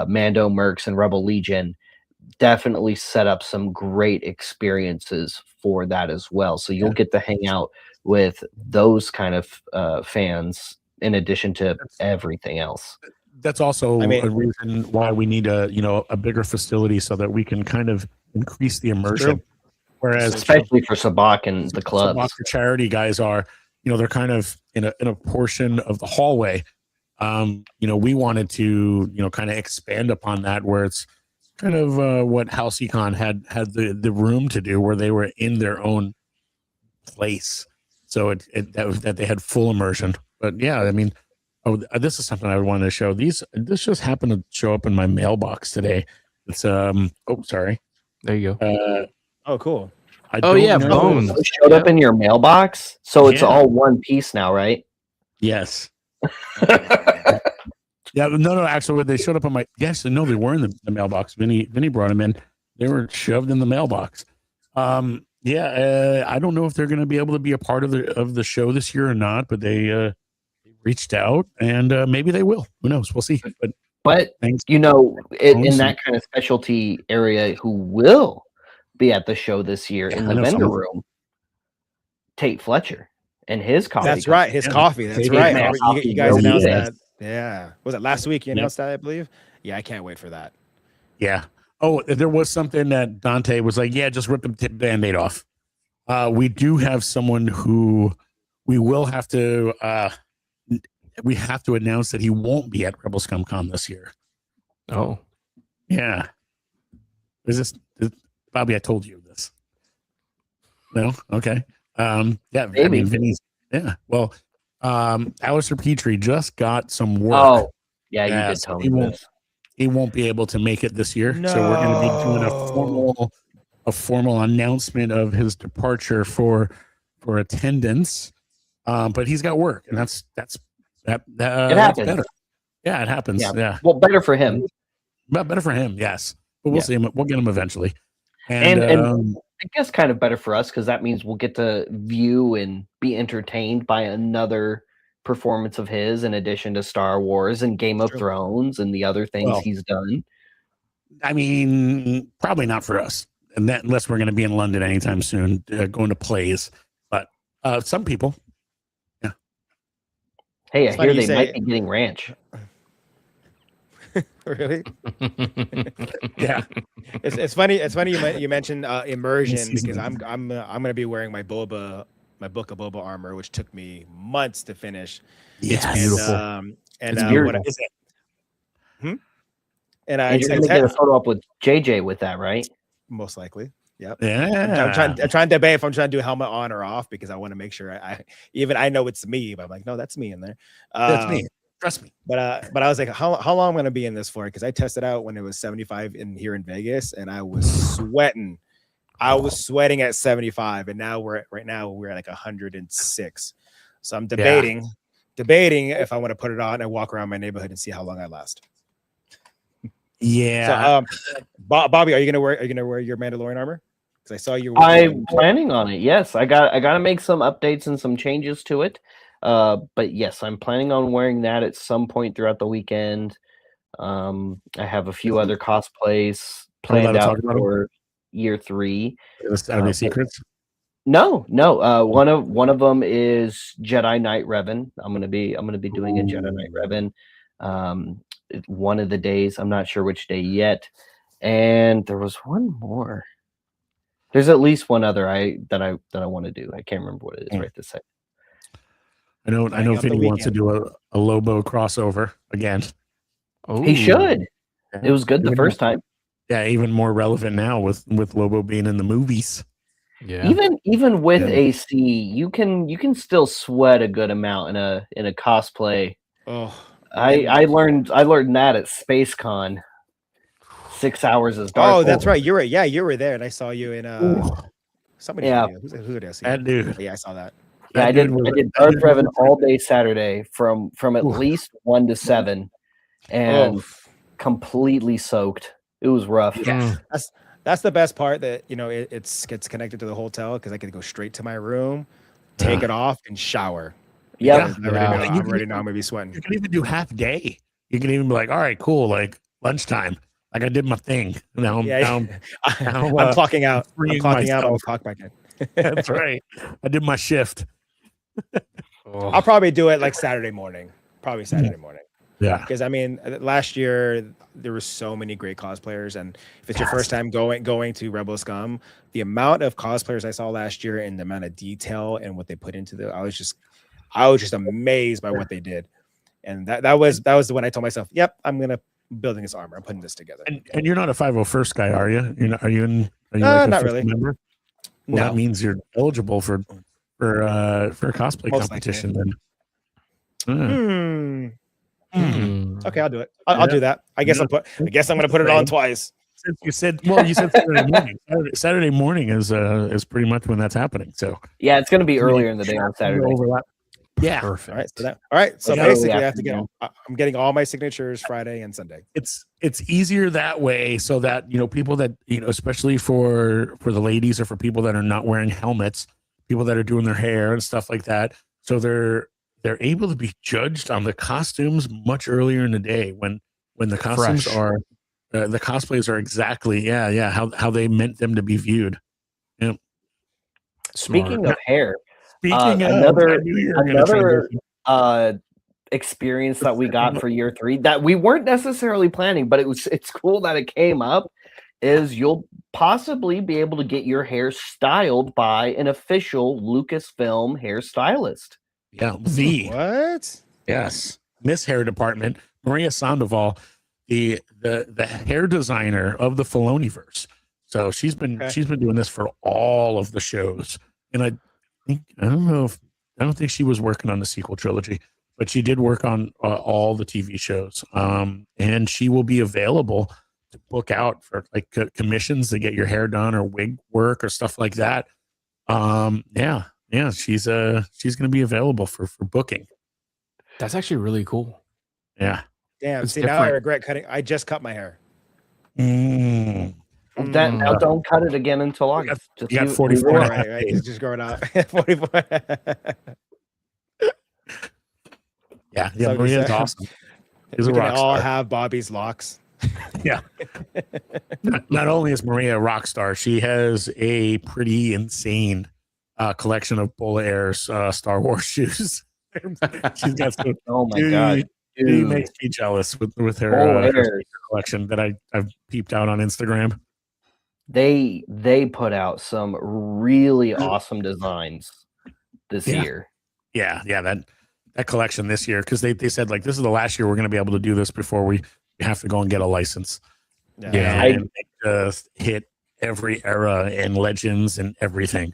Mando Mercs, and Rebel Legion, definitely set up some great experiences for that as well. So you'll get to hang out with those kind of fans in addition to everything else. That's also I mean- a reason why we need a bigger facility so that we can kind of increase the immersion. Whereas especially for Sabak and the clubs, Sabak charity guys are, they're kind of in a portion of the hallway. We wanted to, kind of expand upon that, where it's kind of what House Econ had the room to do, where they were in their own place. So that they had full immersion. But yeah, I mean, this is something I wanted to show. This just happened to show up in my mailbox today. It's sorry. There you go. Oh, cool. Bones. It showed up in your mailbox, so it's Yeah. all one piece now, right? Yes. Yeah, no. Actually, they showed up on my. Yes, no, they were in the mailbox. Vinny brought them in. They were shoved in the mailbox. I don't know if they're going to be able to be a part of the show this year or not, but they reached out, and maybe they will. Who knows? We'll see. But thanks. In that kind of specialty area, who will be at the show this year in the vendor room? Tate Fletcher and his coffee. That's right. His coffee. That's right. You guys announced that. Yeah. Was it last week you announced that, I believe? Yeah, I can't wait for that. Yeah. Oh, there was something that Dante was like, yeah, just rip the Band-Aid off. We do have someone who we will have to announce that he won't be at Rebel Scum Con this year. Oh. Yeah. Bobby, I told you this. No? Okay. Yeah, maybe. I mean, Vinny's, yeah. Well, Alistair Petrie just got some work. Oh, yeah, you did tell me this. He won't be able to make it this year. No. So we're going to be doing a formal announcement of his departure for attendance. But he's got work, and that's it happens. That's better. Yeah, it happens. Yeah. Well, better for him. Better for him, yes. But we'll see him. We'll get him eventually. And I guess kind of better for us, because that means we'll get to view and be entertained by another performance of his, in addition to Star Wars and Game of Thrones and the other things he's done. I mean, probably not for us, and that unless we're going to be in London anytime soon, going to plays. But some people, yeah. Hey, I hear they might be getting ranch. Really? Yeah. It's funny. It's funny you mentioned immersion, because I'm gonna be wearing my Book of Boba armor, which took me months to finish. Yeah, it's beautiful. It's beautiful. And you're gonna get a photo up with JJ with that, right? Most likely. Yep. Yeah. I'm trying to debate if I'm trying to do helmet on or off, because I want to make sure I know it's me, but I'm like, no, that's me in there. That's me. Trust me. But I was like, how long am I going to be in this for? Because I tested out when it was 75 here in Vegas, and I was sweating. I was sweating at 75, and now we're at like 106. So I'm debating if I want to put it on and walk around my neighborhood and see how long I last. Yeah. So, Bobby, are you gonna wear your Mandalorian armor? Because I saw you. I'm planning on it. Yes, I got to make some updates and some changes to it. But yes, I'm planning on wearing that at some point throughout the weekend. I have a few other cosplays planned out for year 3. Are they secrets? No. One of them is Jedi Knight Revan. I'm gonna be doing a Jedi Knight Revan. One of the days, I'm not sure which day yet. And there was one more. There's at least one other that I want to do. I can't remember what it is right this second. I know Vinny wants to do a Lobo crossover again. Oh, he should. It was good the first time. Yeah, even more relevant now with Lobo being in the movies. Yeah. Even with AC, you can still sweat a good amount in a cosplay. Oh, I learned that at SpaceCon. 6 hours is dark. Oh, that's right. You were there, and I saw you in somebody. Yeah. Who did I see? That dude. Yeah, I saw that. Yeah, I did Darth Revan all day Saturday from at least 1 to 7, and completely soaked. It was rough. Yeah, that's the best part. That it gets connected to the hotel, because I can go straight to my room, take it off, and shower. Yeah, I'm ready now. I'm gonna be sweating. You can even do half day. You can even be like, all right, cool, like lunchtime. Like I did my thing. Now, Yeah, now, now, I'm clocking out. I'm freeing clocking out. I'll myself. clock back in. That's right. I did my shift. I'll probably do it like Saturday morning. Probably Saturday morning. Yeah. Because I mean, last year there were so many great cosplayers, and if it's your first time going to Rebel Scum, the amount of cosplayers I saw last year and the amount of detail and what they put into I was just amazed by what they did, and that was when I told myself, "Yep, I'm building this armor. I'm putting this together." And you're not a 501st guy, are you? Are you like a not 50 really. member? Well, No. that means you're eligible for a cosplay Most competition likely. then. Okay, I'll do it. I'll do that. I guess I'm gonna put it on twice. Since you said Saturday morning. Saturday morning is pretty much when that's happening. So Yeah, it's going to be earlier in the day on Saturday. Overlap. Yeah. Perfect. All right. So Yeah, basically, yeah. I have to get. I'm getting all my signatures Friday and Sunday. It's easier that way, so that people that especially for the ladies or for people that are not wearing helmets, people that are doing their hair and stuff like that. So they're able to be judged on the costumes much earlier in the day when the costumes Fresh. are the cosplays are exactly how they meant them to be viewed. Yeah. Speaking of hair, Speaking of, another I knew you were gonna transition. experience that we got for year 3 that we weren't necessarily planning, but it's cool that it came up, is you'll possibly be able to get your hair styled by an official Lucasfilm hairstylist. Yeah, What? Yes, Miss Hair Department, Maria Sandoval, the hair designer of the Filoniverse. So she's been doing this for all of the shows, and I don't think she was working on the sequel trilogy, but she did work on all the TV shows. And she will be available to book out for like commissions to get your hair done or wig work or stuff like that. Yeah, she's going to be available for booking. That's actually really cool. Yeah. Damn. It's See, now I different. regret cutting. I just cut my hair. Now don't cut it again until August. You got 44 and a half Right. days. It's just growing out. 44. Yeah, So Maria's awesome. She's We a can rock all star. have Bobby's locks. Yeah. Not only is Maria a rock star, she has a pretty insane collection of Bull Air's Star Wars shoes. She's got some. Oh my god, She dude. makes me jealous with Bull her Air. sneaker collection that I've peeped out on Instagram. They put out some really awesome designs this year. Yeah, that collection this year, because they said like this is the last year we're going to be able to do this before we have to go and get a license. Yeah. And they just hit every era and legends and everything.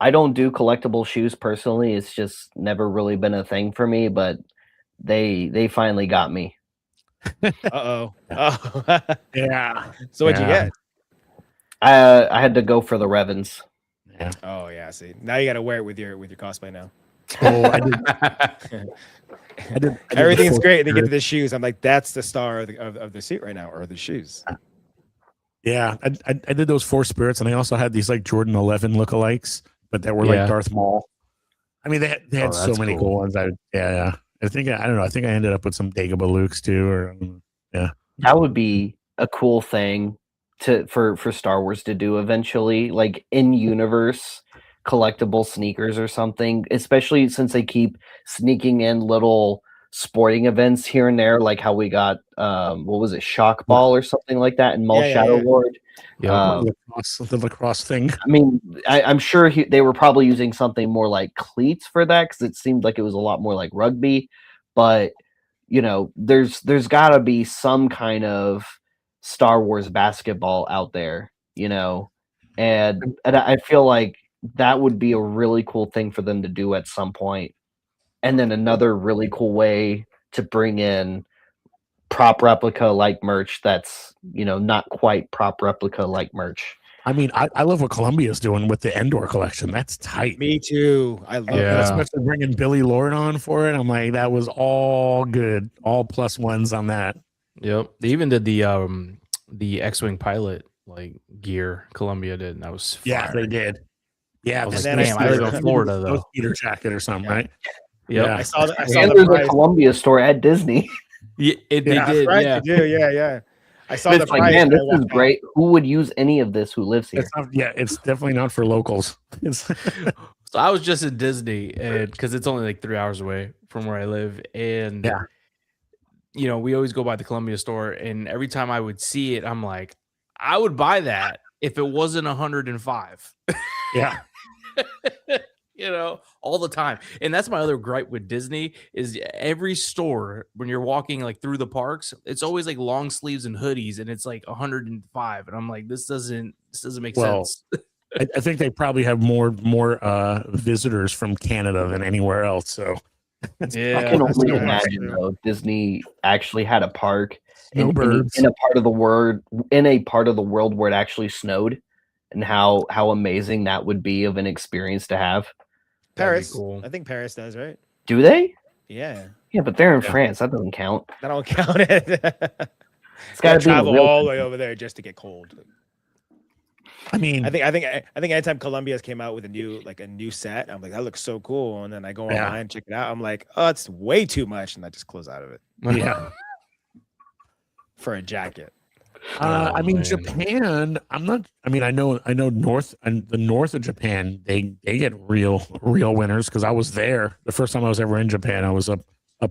I don't do collectible shoes personally. It's just never really been a thing for me, but they finally got me. Oh. Yeah. So what'd you get? I had to go for the Revens. Yeah. Oh yeah. See, now you got to wear it with your cosplay now. Oh, I did Everything's the great. They get to the shoes. I'm like, that's the star of the suit right now, or the shoes. Yeah, I did those 4 spirits, and I also had these like Jordan 11 lookalikes, but that were Yeah. like Darth Maul. I mean, they had so that's many cool. cool ones. I think I don't know. I think I ended up with some Dagobah Lukes too, or That would be a cool thing for Star Wars to do eventually, like in universe collectible sneakers or something, especially since they keep sneaking in little sporting events here and there, like how we got what was it, Shock Ball or something like that in Maul Shadow Lord. the lacrosse thing. I mean, I'm sure they were probably using something more like cleats for that, because it seemed like it was a lot more like rugby. But there's got to be some kind of Star Wars basketball out there, and I feel like that would be a really cool thing for them to do at some point. And then another really cool way to bring in prop replica like merch that's not quite prop replica like merch. I mean, I love what Columbia's doing with the Endor collection. That's tight. Me too. I love And that. especially bringing Billy Lord on for it. I'm like, that was all good, all +1s on that. Yep. They even did the X-wing pilot like gear Columbia did, and that was fire. Yeah, they did. Yeah, I was the like, damn, I live in Florida those though. Peter jacket or something, right? Yep. Yeah. I saw And the there's price. a Columbia store at Disney. Yeah, they Yeah, did. Right, Yeah. they do. Yeah. I saw the It's like, price. man, and I this is walked out. great. Who would use any of this who lives here? It's not, yeah, it's definitely not for locals. So I was just in Disney, and because it's only like 3 hours away from where I live, and Yeah. we always go by the Columbia store, and every time I would see it, I'm like, I would buy that if it wasn't 105. Yeah. All the time. And that's my other gripe with Disney is every store when you're walking like through the parks, it's always like long sleeves and hoodies, and it's like 105, and I'm like, this doesn't make sense. I think they probably have more visitors from Canada than anywhere else. So I can only imagine though. Disney actually had a park in a part of the world where it actually snowed, and how amazing that would be of an experience to have. Paris. Cool. I think Paris does, right? Do they? Yeah. Yeah, but they're in France. That doesn't count. I don't count it. It's got to travel all the way over there just to get cold. I mean, I think anytime Columbia's came out with a new set, I'm like, that looks so cool. And then I go online and check it out. I'm like, oh, it's way too much, and I just close out of it. Yeah. For a jacket. I mean, Japan. I'm not. I mean, I know north and the north of Japan. They get real winters because I was there the first time I was ever in Japan. I was up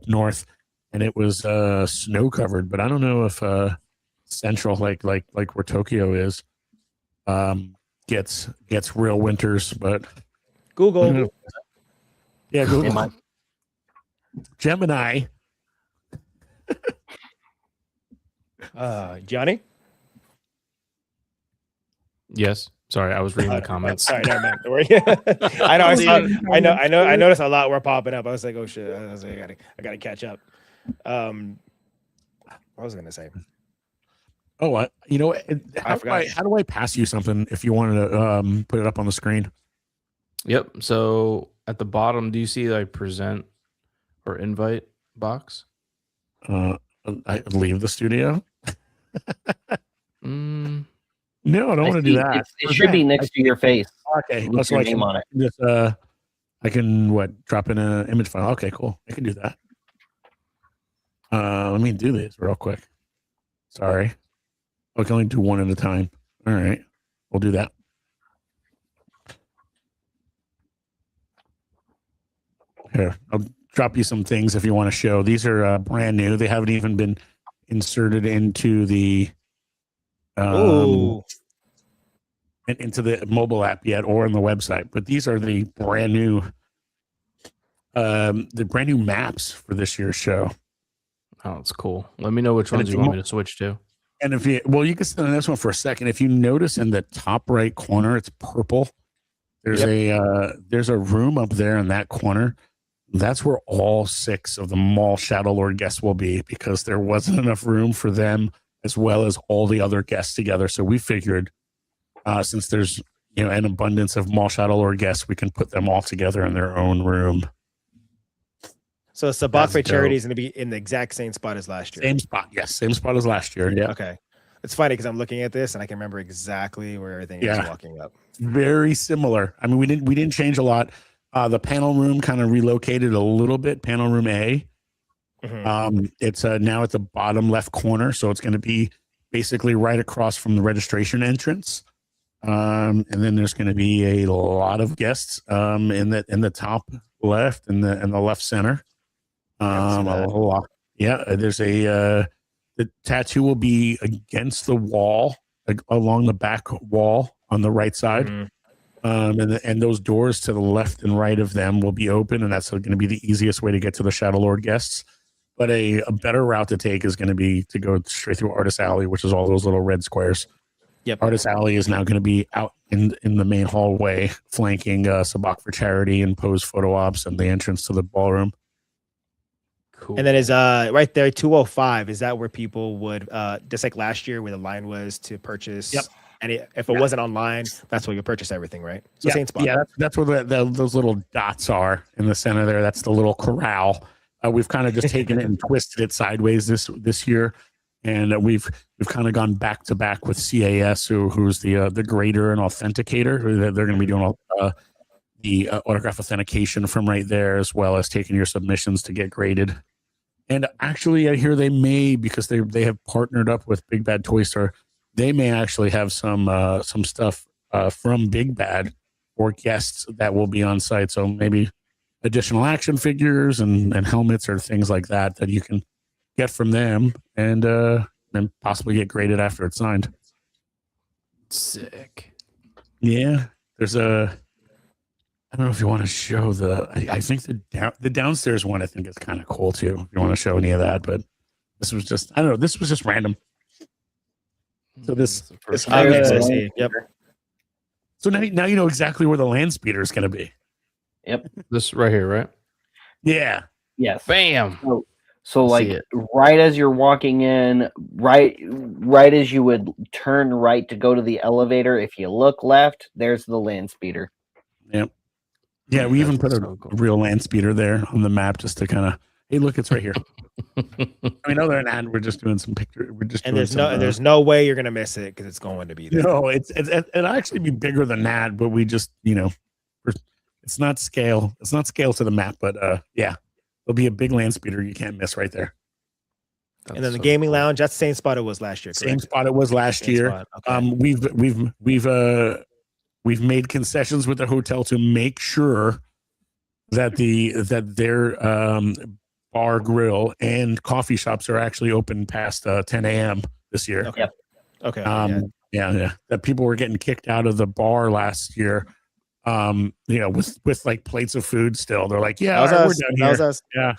north, and it was snow covered. But I don't know if central like where Tokyo is gets real winters. But Google. Yeah, Google. Gemini. Johnny? Yes. Sorry, I was reading the comments. Sorry, never mind. Don't worry. I noticed a lot were popping up. I was like, oh shit. I was like, I gotta catch up. What was I gonna say? Oh, how do I pass you something if you wanted to put it up on the screen? Yep. So at the bottom, do you see like present or invite box? I leave the studio. No, I don't want to do that. It should be next to your face. Okay, with your name on it. Just, I can drop in an image file. Okay, cool. I can do that. Let me do this real quick. Sorry, I can only do one at a time. All right, we'll do that. Here, I'll drop you some things if you want to show. These are brand new. They haven't even been inserted into the into the mobile app yet or on the website. But these are the brand new maps for this year's show. Oh, it's cool. Let me know which ones you want me to switch to. And if you you can sit on this one for a second. If you notice in the top right corner, it's purple. There's there's a room up there in that corner. That's where all 6 of the mall Shadow Lord guests will be, because there wasn't enough room for them as well as all the other guests together. So we figured, since there's an abundance of mall Shadow Lord guests, we can put them all together in their own room. So Sabak for Charity is going to be in the exact same spot as last year. Same spot, yes, same spot as last year. Yeah. Okay, it's funny because I'm looking at this and I can remember exactly where everything is walking up. Very similar. I mean, we didn't change a lot. The panel room kind of relocated a little bit. Panel room A. Mm-hmm. It's now at the bottom left corner, so it's going to be basically right across from the registration entrance. And then there's going to be a lot of guests in the top left and the left center. A lot. Yeah, there's the tattoo will be against the wall, along the back wall on the right side. Mm-hmm. And those doors to the left and right of them will be open, and that's going to be the easiest way to get to the Shadow Lord guests. But a better route to take is going to be to go straight through Artist Alley, which is all those little red squares. Yep. Artist Alley is now going to be out in the main hallway, flanking Sabak for Charity and Pose Photo Ops and the entrance to the ballroom. Cool. And then is right there 205. Is that where people would just like last year where the line was to purchase? Yep. And if it wasn't online, that's where you purchase everything, right? So same spot. Yeah, that's where those little dots are in the center there. That's the little corral. We've kind of just taken it and twisted it sideways this year, and we've kind of gone back to back with CAS, who's the grader and authenticator. They're going to be doing all the autograph authentication from right there, as well as taking your submissions to get graded. And actually, I hear they may, because they have partnered up with Big Bad Toy Store, they may actually have some stuff from Big Bad for guests that will be on site. So maybe additional action figures and helmets or things like that you can get from them and possibly get graded after it's signed. Sick. Yeah, there's I don't know if you want to show I think the downstairs one I think is kind of cool too. If you want to show any of that, but this was just this was just random. So this yep. So now you know exactly where the land speeder is going to be. Yep. This right here, right? Yeah. Yes. Bam. So like right as you're walking in, right as you would turn right to go to the elevator, if you look left, there's the land speeder. Yep. Yeah, we even put a real land speeder there on the map just to kind of, hey, look, it's right here. I mean, other than that, we're just doing some pictures. There's no way you're gonna miss it because it's going to be there. No, it'll actually be bigger than that, but we just it's not scale. It's not scale to the map, but yeah, there'll be a big land speeder you can't miss right there. And then the gaming lounge, that's the same spot it was last year. Correct? Same spot it was last year. Okay. We've made concessions with the hotel to make sure that their bar, grill, and coffee shops are actually open past 10 a.m. this year. Okay. Yep. Okay. Yeah. That people were getting kicked out of the bar last year. With like plates of food still. They're like, yeah, we're done here. That was us. Yeah.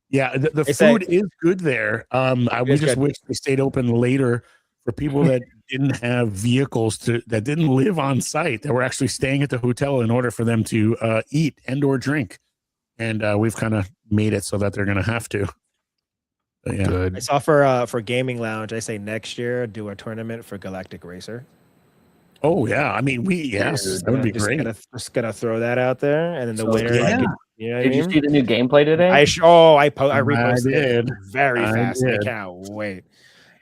Yeah, the food is good there. We just wish they stayed open later for people that didn't have vehicles that didn't live on site, that were actually staying at the hotel in order for them to eat and or drink. And we've kind of made it so that they're going to have to. But, yeah. Good. I saw for gaming lounge, I say next year do a tournament for Galactic Racer. Oh yeah, I mean that would be great. Just gonna throw that out there, and then the winner. Yeah. Did you see the new gameplay today? I reposted it very fast. I can't wait.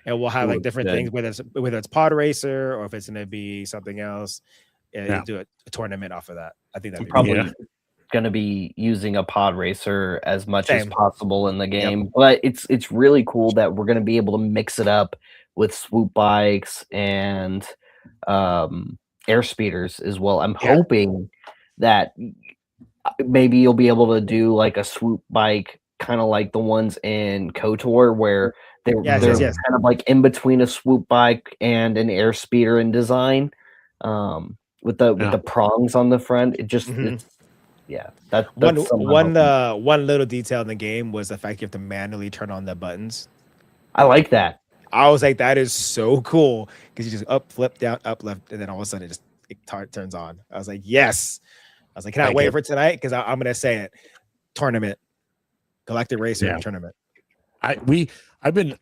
And we'll have like different things, whether it's pod racer or if it's gonna be something else. Do a tournament off of that. I think that'd be probably going to be using a pod racer as much as possible in the game. But it's really cool that we're going to be able to mix it up with swoop bikes and air speeders as well. I'm hoping that maybe you'll be able to do like a swoop bike, kind of like the ones in KOTOR, where they're kind of like in between a swoop bike and an air speeder in design, with the prongs on the front. It just that's one little detail in the game was the fact you have to manually turn on the buttons. I like that. I was like, that is so cool, because you just up, flip, down, up, left, and then all of a sudden it turns on. I was like, yes. I was like, cannot wait for tonight, because I'm gonna say it. Tournament, Galactic Racer tournament. I've been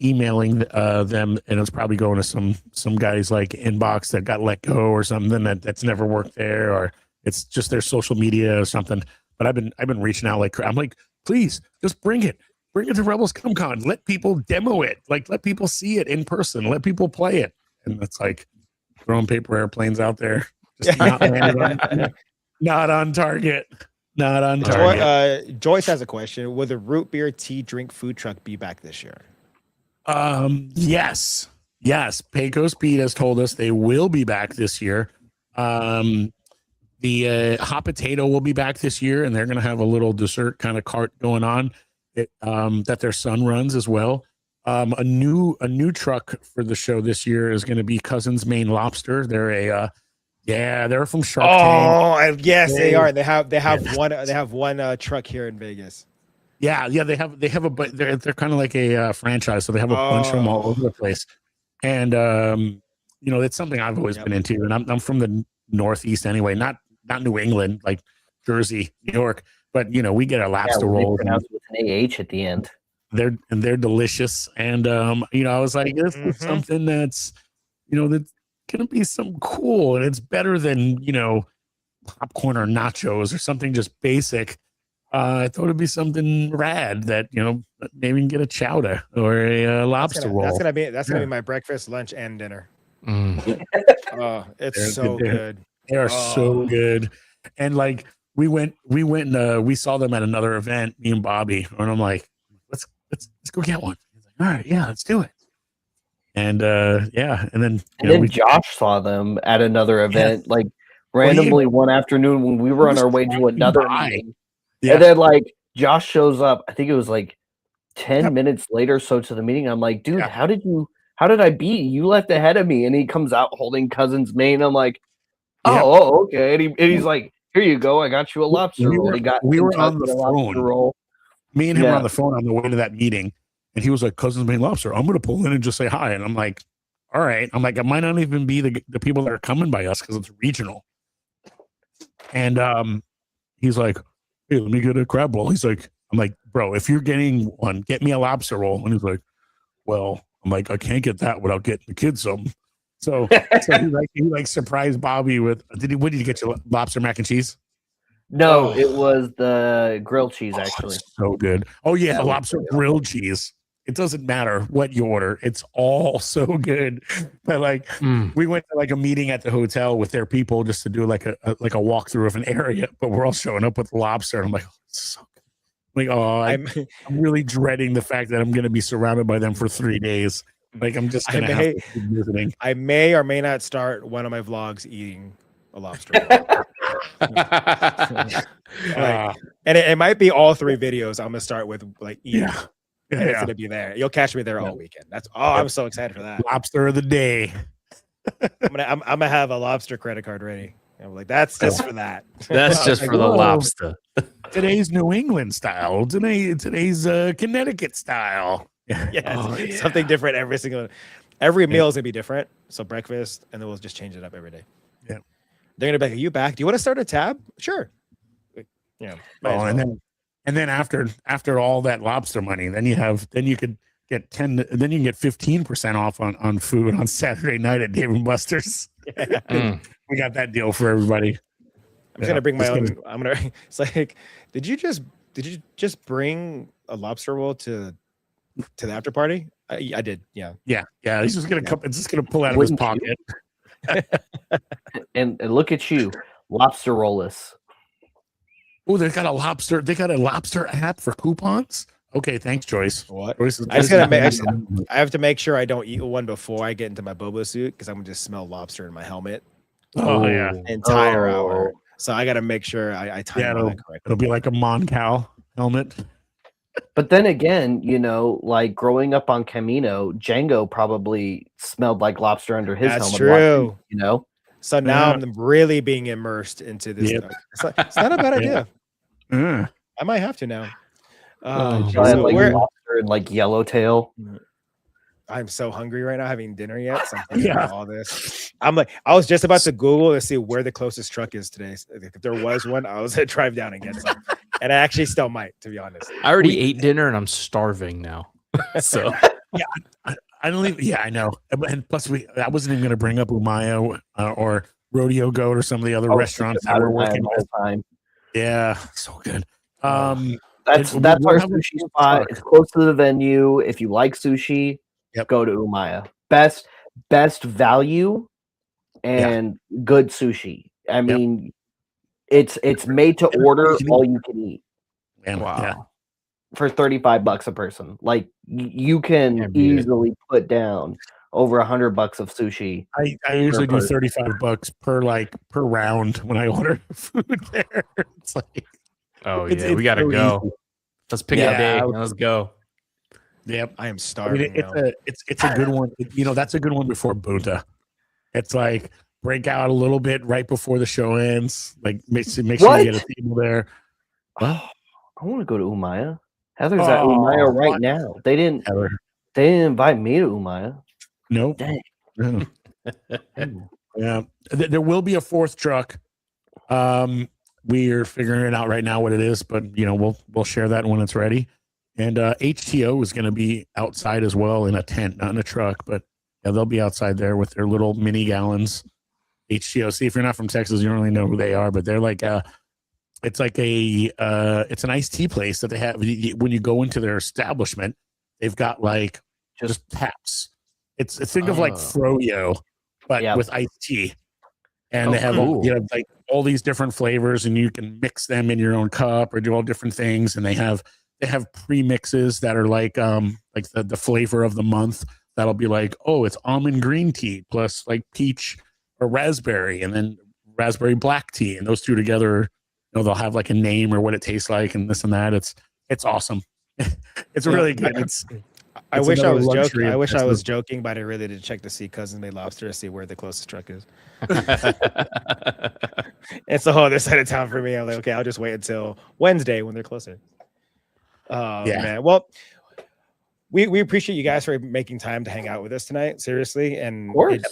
emailing them, and it's probably going to some guys like inbox that got let go or something that's never worked there, or it's just their social media or something. But I've been reaching out I'm like, please just bring it to Rebels CumCon. Let people demo it. Like, let people see it in person. Let people play it. And it's like throwing paper airplanes out there. Just not on target. Not on target. Joyce has a question. Will the root beer tea drink food truck be back this year? Yes. Pecos Pete has told us they will be back this year. The hot potato will be back this year, and they're going to have a little dessert kind of cart going on that their son runs as well. A new truck for the show this year is going to be Cousin's Maine Lobster. They're they're from Shark Tank. Yes, they are. They have one truck here in Vegas. Yeah, they have they're kind of like a franchise, so they have a bunch of them all over the place. And it's something I've always been into, and I'm from the Northeast anyway, not New England, like Jersey, New York, but we get our lobster rolls with an AH at the end. They're delicious, and I was like, this is something that's that's gonna be something cool, and it's better than popcorn or nachos or something just basic. I thought it'd be something rad that maybe you can get a chowder or a lobster roll. That's gonna be my breakfast, lunch, and dinner. Mm. It's so good. They are so good, and like we went and we saw them at another event, me and Bobby, and I'm like, let's go get one. He's like, all right, yeah, let's do it. And and then Josh saw them at another event, like Well, randomly one afternoon when we were on our way to another meeting. Yeah. And then like Josh shows up, I think it was like 10 minutes later so to the meeting. I'm like, dude, how did I beat you? You left ahead of me. And he comes out holding Cousin's mane. I'm like, oh, okay. And he's like, here you go. I got you a lobster roll. We were on the phone. Roll. Me and him were on the phone on the way to that meeting. And he was like, Cousin's Maine Lobster. I'm going to pull in and just say hi. And I'm like, all right. I'm like, it might not even be the people that are coming by us because it's regional. And he's like, hey, let me get a crab roll. I'm like, bro, if you're getting one, get me a lobster roll. And he's like, well, I'm like, I can't get that without getting the kids some. So he surprised Bobby with, what did you get your lobster mac and cheese? No, it was the grilled cheese, actually. So good. Oh, yeah, the lobster grilled cheese. It doesn't matter what you order. It's all so good. But we went to like a meeting at the hotel with their people just to do like a walkthrough of an area, but we're all showing up with lobster. And I'm like, oh, it's so good. Like, I'm really dreading the fact that I'm going to be surrounded by them for 3 days. Like, I'm just going to have to keep visiting. I may or may not start one of my vlogs eating a lobster. And it might be all 3 videos. I'm going to start with like eating. It's gonna be there. You'll catch me there all weekend. I'm so excited for that. Lobster of the day. I'm gonna have a lobster credit card ready. I'm like, that's just for that. That's just for the lobster. Today's New England style. Today's Connecticut style. Something different every meal is gonna be different. So breakfast, and then we'll just change it up every day. Yeah, they're gonna be like, are you back? Do you want to start a tab? Sure. Yeah. And then after all that lobster money, then you could get 15% off on food on Saturday night at Dave & Buster's. We got that deal for everybody. I'm gonna bring my own. It's like, did you just bring a lobster roll to the after party? I did. Yeah. He's just gonna pull out of his pocket. and look at you, lobster rollers. Oh, they got a lobster app for coupons. Okay, thanks, Joyce. What? I have to make sure I don't eat one before I get into my boba suit because I'm gonna just smell lobster in my helmet. Oh yeah, entire hour. So I got to make sure I time that correctly. It'll be like a Moncal helmet. But then again, like growing up on Camino, Django probably smelled like lobster under his helmet. That's true. Watching, So now I'm really being immersed into this. Yep. It's not a bad idea. I might have to now. Lobster and like yellowtail. I'm so hungry right now, having dinner yet. So I'm thinking about all this. I was just about to Google to see where the closest truck is today. If there was one, I was gonna drive down and get some. And I actually still might, to be honest. I already ate dinner and I'm starving now. So I don't even. Yeah, I know. And plus, I wasn't even going to bring up Umaya or Rodeo Goat or some of the other restaurants that we're working with. Yeah, so good. That's our sushi spot. It's close to the venue. If you like sushi, go to Umaya. Best value and good sushi. I mean, it's made to order, all you can eat. Wow. Yeah. For $35 a person. Like you can easily put down over $100 of sushi. I usually do $35 per round when I order food there. It's like, we gotta go. Easy. Let's pick a day. Let's go. Yep, I am starving. It's a good one. That's a good one before Bunta. It's like break out a little bit right before the show ends. Like make sure you get a table there. I want to go to Umaya. Heather's at Umaya right now. They didn't invite me to Umaya. Nope. Dang. Yeah. There will be a 4th truck. We're figuring it out right now what it is, but we'll share that when it's ready. And HTO is going to be outside as well in a tent, not in a truck, but they'll be outside there with their little mini gallons. HTO. See, if you're not from Texas, you don't really know who they are, but they're like it's like it's an iced tea place that they have. When you go into their establishment, they've got like just taps. Think of like Froyo, but with iced tea. and they have cool. like all these different flavors, and you can mix them in your own cup or do all different things. And they have pre-mixes that are like the flavor of the month. That'll be like, oh, it's almond green tea plus like peach or raspberry, and then raspberry black tea, and those two together, they'll have like a name or what it tastes like and this and that. It's awesome. It's really good. I wish I was joking. I wish I was joking, but I really did check to see Cousin Bay Lobster to see where the closest truck is. It's the whole other side of town for me. I'm like, okay, I'll just wait until Wednesday when they're closer. Man. Well, we appreciate you guys for making time to hang out with us tonight. Seriously, and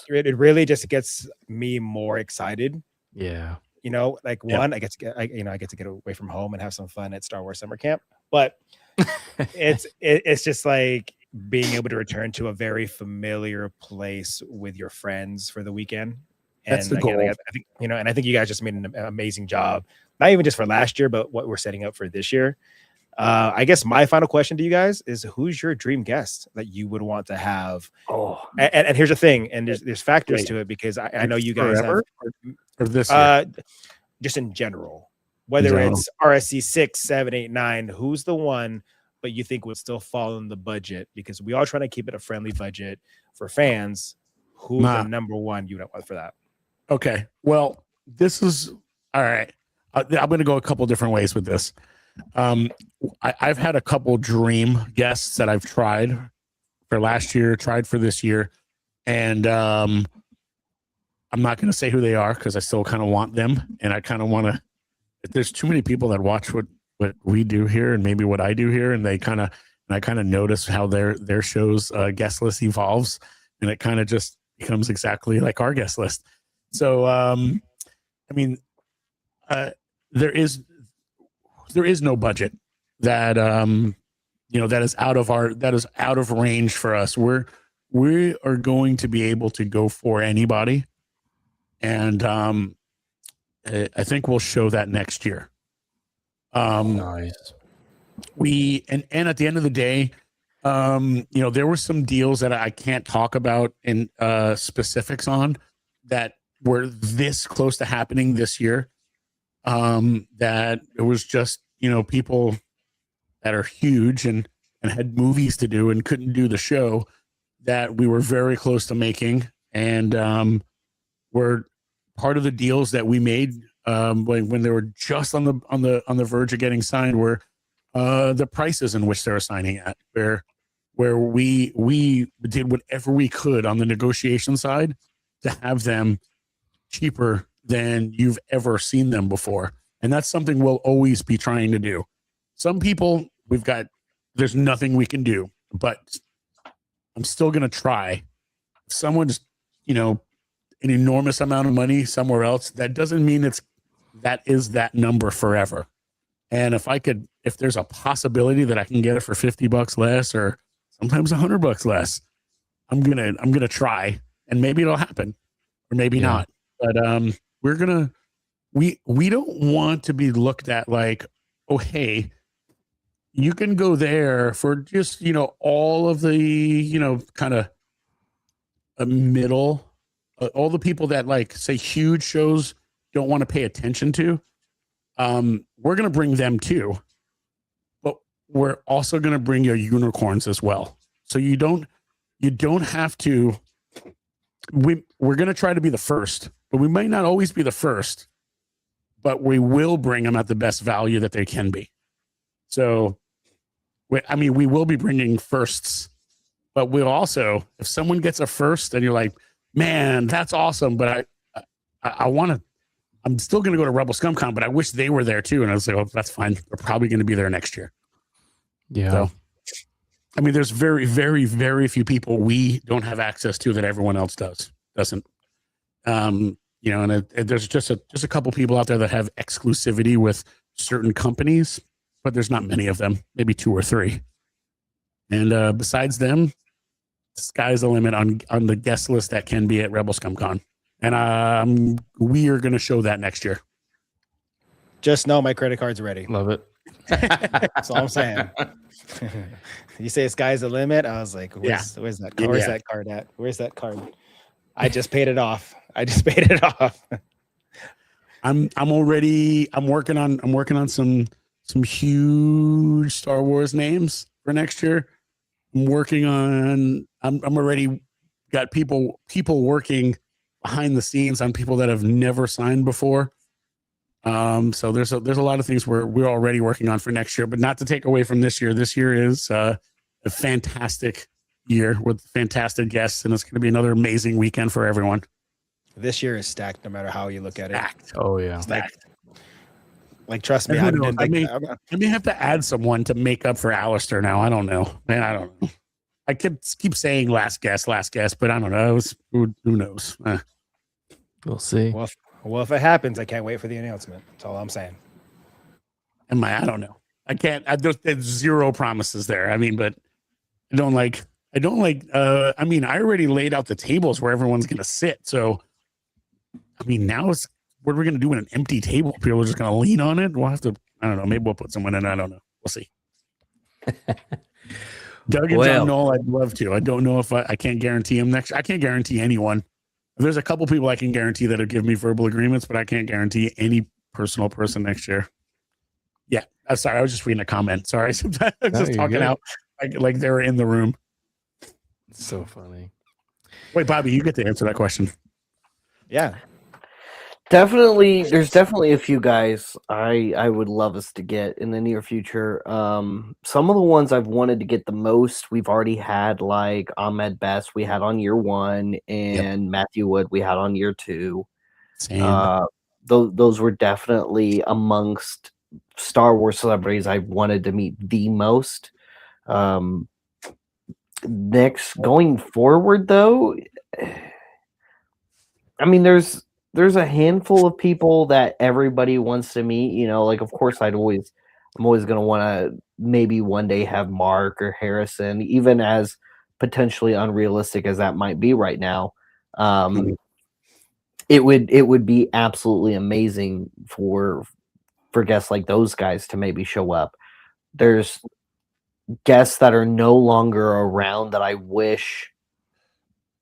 it really just gets me more excited. Yeah. One, I get to get away from home and have some fun at Star Wars Summer Camp, but it's just like being able to return to a very familiar place with your friends for the weekend. And that's the goal. I think, and I think you guys just made an amazing job, not even just for last year, but what we're setting up for this year. I guess my final question to you guys is, who's your dream guest that you would want to have? And here's the thing, and there's factors to it, because I know you guys have, or this year? Just in general, whether it's RSC 6, 7, 8, 9, who's the one but you think would still fall in the budget, because we all trying to keep it a friendly budget for fans. Who's the number one you don't want for that? Okay, well, this is all right. I'm going to go a couple different ways with this. I've had a couple dream guests that I've tried for last year, tried for this year, and I'm not going to say who they are because I still kind of want them, and I kind of want to. There's too many people that watch what we do here and maybe what I do here, and I kind of notice how their show's guest list evolves, and it kind of just becomes exactly like our guest list. So, there is no budget that that is out of range for us. We are going to be able to go for anybody, and I think we'll show that next year. Nice. And at the end of the day, there were some deals that I can't talk about in specifics on that were this close to happening this year. That it was just, people that are huge and had movies to do and couldn't do the show that we were very close to making. And were part of the deals that we made when they were just on the verge of getting signed were the prices in which they were signing at, where we did whatever we could on the negotiation side to have them cheaper than you've ever seen them before. And that's something we'll always be trying to do. Some people there's nothing we can do, but I'm still going to try. If someone's, an enormous amount of money somewhere else, that doesn't mean that is that number forever. And if there's a possibility that I can get it for $50 less or sometimes $100 less, I'm going to try, and maybe it'll happen or maybe not. But we don't want to be looked at like, oh, hey, you can go there for just, all of the, kind of a middle, all the people that like say huge shows don't want to pay attention to. We're going to bring them too, but we're also going to bring your unicorns as well. So you don't have to, we're going to try to be the first, but we might not always be the first, but we will bring them at the best value that they can be. So, we will be bringing firsts, but we'll also, if someone gets a first and you're like, man, that's awesome, but I'm still going to go to Rebel Scum Con, but I wish they were there too. And I was like, oh, that's fine. They're probably going to be there next year. Yeah. So, there's very, very, very few people we don't have access to that everyone else doesn't. And there's just a couple people out there that have exclusivity with certain companies, but there's not many of them, maybe 2 or 3. And besides them, the sky's the limit on the guest list that can be at Rebel Scum Con. And we are going to show that next year. Just know my credit card's ready. Love it. That's all I'm saying. You say sky's the limit. I was like, where's that card? Where's that card at? Where's that card? I just paid it off. I'm working on some huge Star Wars names for next year. I'm already got people working behind the scenes on people that have never signed before. So there's a lot of things we're already working on for next year, but not to take away from this year. This year is a fantastic year with fantastic guests, and it's going to be another amazing weekend for everyone. This year is stacked, no matter how you look at it. Stacked. Oh yeah. Stacked. Like trust me, I may have to add someone to make up for Alistair now. I don't know, man. I don't know. I keep saying last guest, but I don't know. Who knows? We'll see. Well, if it happens, I can't wait for the announcement. That's all I'm saying. I don't know. I can't. There's zero promises there. I mean, but I don't like. I mean, I already laid out the tables where everyone's going to sit. So, I mean, now it's what are we going to do with an empty table? People are just going to lean on it. We'll have to. I don't know. Maybe we'll put someone in. I don't know. We'll see. Doug and John Knoll, I'd love to. I don't know if I can't guarantee him next. I can't guarantee anyone. There's a couple people I can guarantee that'll give me verbal agreements, but I can't guarantee any personal person next year. Yeah, I'm sorry. I was just reading a comment. Sorry, sometimes I'm just talking out like they were in the room. So funny. Wait, Bobby, you get to answer that question. Yeah. There's definitely a few guys I would love us to get in the near future. Some of the ones I've wanted to get the most, we've already had, like Ahmed Best, we had on year 1, and Matthew Wood, we had on year 2. Same. Those were definitely amongst Star Wars celebrities I wanted to meet the most. Next, going forward, though, I mean, there's a handful of people that everybody wants to meet, you know, like, of course, I'm always going to want to maybe one day have Mark or Harrison, even as potentially unrealistic as that might be right now. It would be absolutely amazing for guests like those guys to maybe show up. There's guests that are no longer around that I wish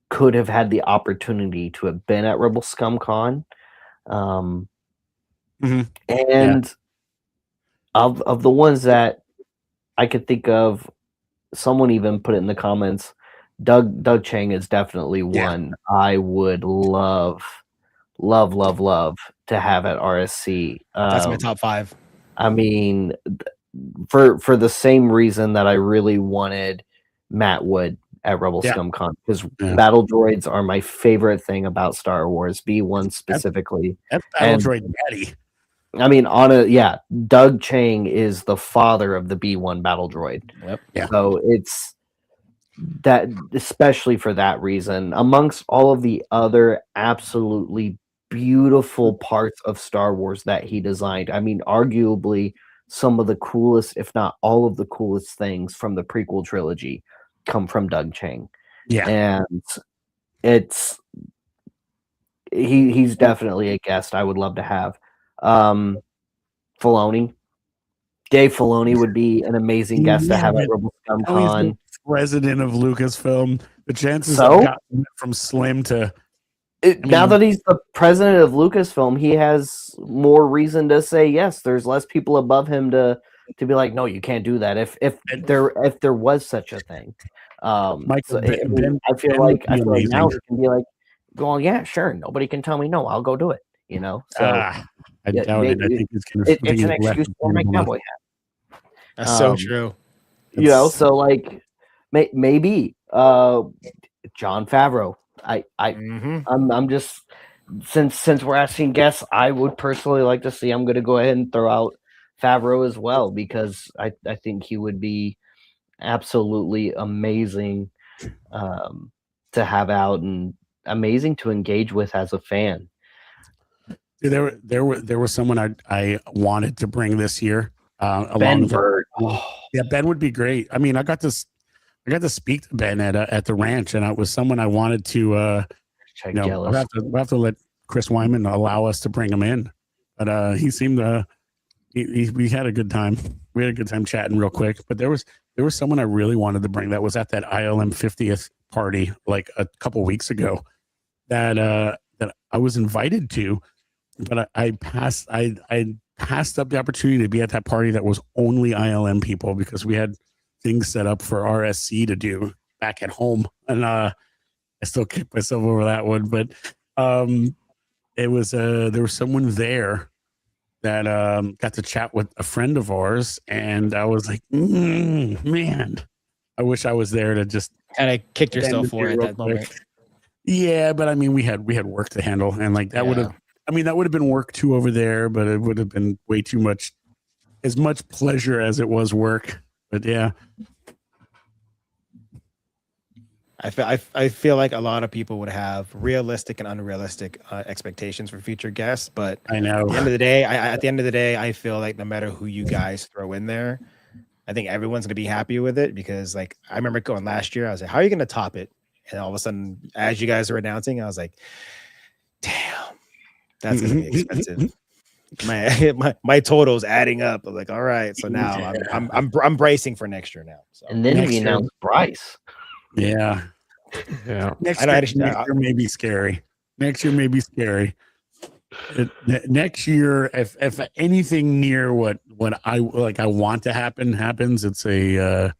could have had the opportunity to have been at Rebel Scum Con. And of the ones that I could think of, someone even put it in the comments, Doug Chang is definitely one I would love to have at RSC. That's my top 5. I mean, for the same reason that I really wanted Matt Wood at Rebel Scum Con, because battle droids are my favorite thing about Star Wars, B1 specifically. That's battle droid daddy. I mean, Doug Chang is the father of the B1 battle droid. Yep. Yeah. So it's that, especially for that reason, amongst all of the other absolutely beautiful parts of Star Wars that he designed. I mean, arguably some of the coolest, if not all of the coolest things from the prequel trilogy come from Doug Chang. Yeah. And he's definitely a guest I would love to have. Filoni. Dave Filoni would be an amazing guest to have at Rebel Scum Con. He's the president of Lucasfilm. The chances of gotten from slim to now that he's the president of Lucasfilm, he has more reason to say yes. There's less people above him to be like, no, you can't do that. If there was such a thing, I feel like now he can be like, well, yeah, sure, nobody can tell me no. I'll go do it. You know, so I doubt it. I think it's an excuse for my cowboy hat. That's so true. You know, so like maybe John Favreau. I'm just since we're asking guests, I would personally like to see. I'm going to go ahead and throw out Favreau as well, because I think he would be absolutely amazing to have out and amazing to engage with as a fan. There was someone I wanted to bring this year. Ben Bird. Yeah, Ben would be great. I mean, I got to speak to Ben at the ranch, and it was someone I wanted to. We'll have to let Chris Wyman allow us to bring him in, but he seemed we had a good time. We had a good time chatting real quick. But there was someone I really wanted to bring that was at that ILM 50th party like a couple weeks ago that I was invited to. but I passed up the opportunity to be at that party that was only ILM people because we had things set up for RSC to do back at home, and I still kick myself over that one. But it was there was someone there that got to chat with a friend of ours, and I was like, man, I wish I was there to just kind of kicked yourself for it at that moment. Yeah, but I mean, we had work to handle, and like that would have. I mean, that would have been work too over there, but it would have been way too much, as much pleasure as it was work. But yeah, I feel like a lot of people would have realistic and unrealistic expectations for future guests, but I know. At the end of the day, I feel like no matter who you guys throw in there, I think everyone's gonna be happy with it because, like, I remember going last year, I was like, "How are you gonna top it?" And all of a sudden, as you guys were announcing, I was like, "Damn, that's gonna be expensive." my total's adding up. I'm like, all right, so now I'm bracing for next year now. So. And then we announced Bryce. Yeah. Next year may be scary. Next year may be scary. Next year, if anything near what I want to happens, it's a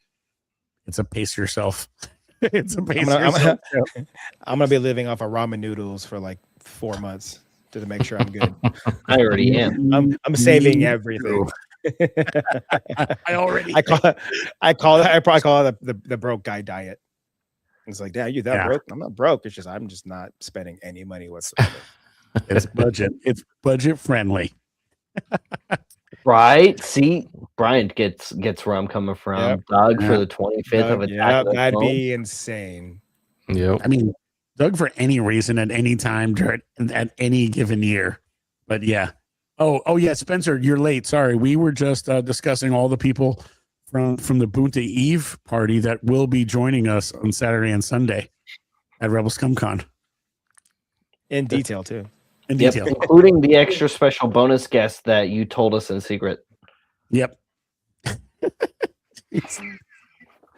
pace yourself. It's a pace yourself. I'm gonna be living off of ramen noodles for like 4 months to make sure I'm good. I already am. I'm saving everything. I probably call it the broke guy diet. It's like, Dad, you that broke? I'm not broke. It's just I'm just not spending any money whatsoever. It's budget friendly. Right? See, Brian gets where I'm coming from. Yep. Doug for the 25th of Attack. That'd be insane. Yep. I mean, Doug for any reason at any time at any given year. But yeah. Oh yeah, Spencer, you're late. Sorry. We were just discussing all the people from the Bunta Eve party that will be joining us on Saturday and Sunday at Rebel ScumCon. In detail, too. Including the extra special bonus guest that you told us in secret. Yep.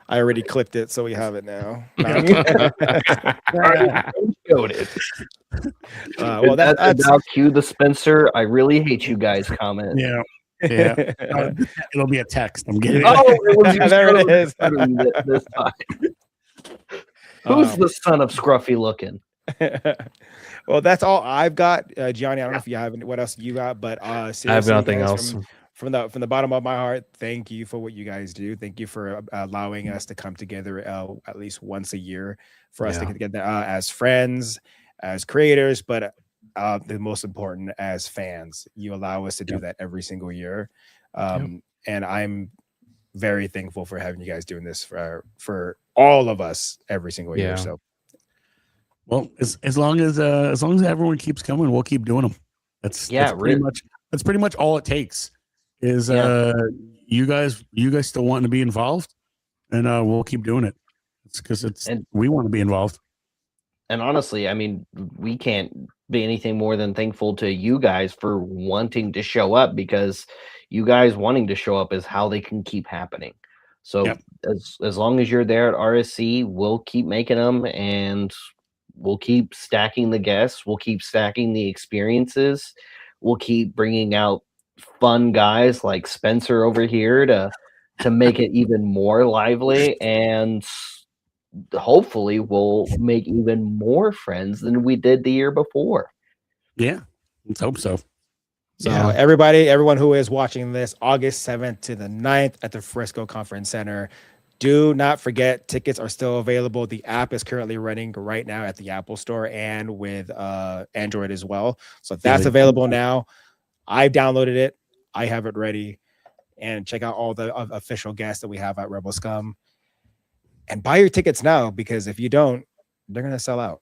I already clipped it, so we have it now. Well, that's about cue the Spencer. I really hate you guys comment. Yeah. It'll be a text. I'm getting. Oh, it was there it is. This time. Who's the son of Scruffy looking? Well, that's all I've got, Gianni. I don't know if you have what else you got, but seriously, I have nothing else. From the bottom of my heart, thank you for what you guys do. Thank you for allowing us to come together at least once a year for us to get together as friends, as creators, but the most important, as fans. You allow us to do that every single year, and I'm very thankful for having you guys doing this for all of us every single year. So. Well, as long as everyone keeps coming, we'll keep doing them. That's pretty much all it takes. Is you guys still wanting to be involved, and we'll keep doing it. It's because we want to be involved. And honestly, I mean, we can't be anything more than thankful to you guys for wanting to show up, because you guys wanting to show up is how they can keep happening. So as long as you're there at RSC, we'll keep making them, and we'll keep stacking the guests. We'll keep stacking the experiences. We'll keep bringing out fun guys like Spencer over here to make it even more lively, and hopefully we'll make even more friends than we did the year before. Yeah, let's hope so. So everyone who is watching this, August 7th to the 9th at the Frisco Conference Center, do not forget, tickets are still available. The app is currently running right now at the Apple Store and with Android as well. So that's available now. I've downloaded it. I have it ready. And check out all the official guests that we have at Rebel Scum. And buy your tickets now, because if you don't, they're going to sell out.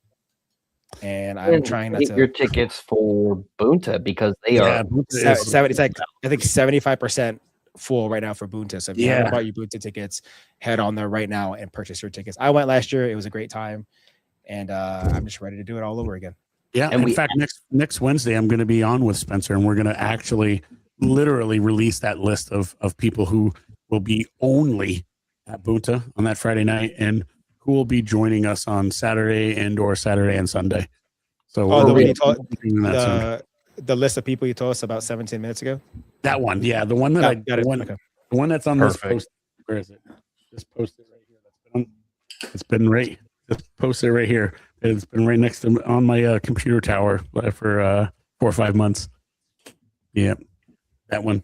And I'm trying not to. Your tickets for Bunta, because they are. It's like, I think 75% full right now for Bunta. So if you haven't bought your Bunta tickets, head on there right now and purchase your tickets. I went last year. It was a great time. And I'm just ready to do it all over again. Yeah. And in fact, next Wednesday, I'm going to be on with Spencer, and we're going to actually literally release that list of people who will be only at Bunta on that Friday night, and who will be joining us on Saturday and Sunday. So the list of people you told us about 17 minutes ago? That one, yeah, the one that Got it. the one that's on Perfect. this post. Where is it? This posted right here. It's been right. It's posted right here. It's been right next to on my computer tower for 4 or 5 months. Yeah, that one.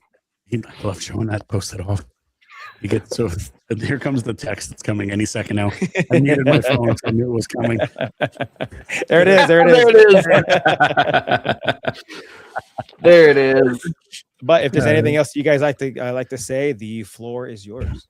I love showing that posted off. You get so here comes the text. It's coming any second now. I muted my phone, so I knew it was coming. There it is. There it is. There it is. But if there's anything else you guys like to say, the floor is yours.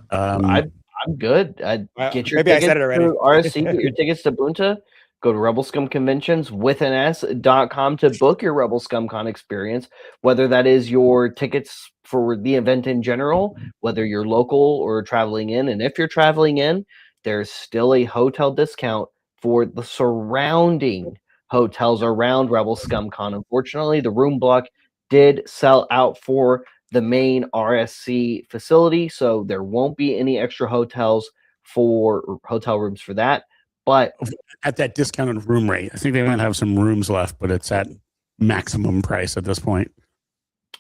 I'm good. Get your Maybe I tickets said it already. to RSC. Get your tickets to Bunta. Go to Rebel Scum Conventions with an S.com to book your Rebel Scum Con experience, whether that is your tickets for the event in general, whether you're local or traveling in. And if you're traveling in, there's still a hotel discount for the surrounding hotels around Rebel Scum Con. Unfortunately, the room block did sell out for the main RSC facility, so there won't be any extra hotel rooms for that. But at that discounted room rate, I think they might have some rooms left, but it's at maximum price at this point.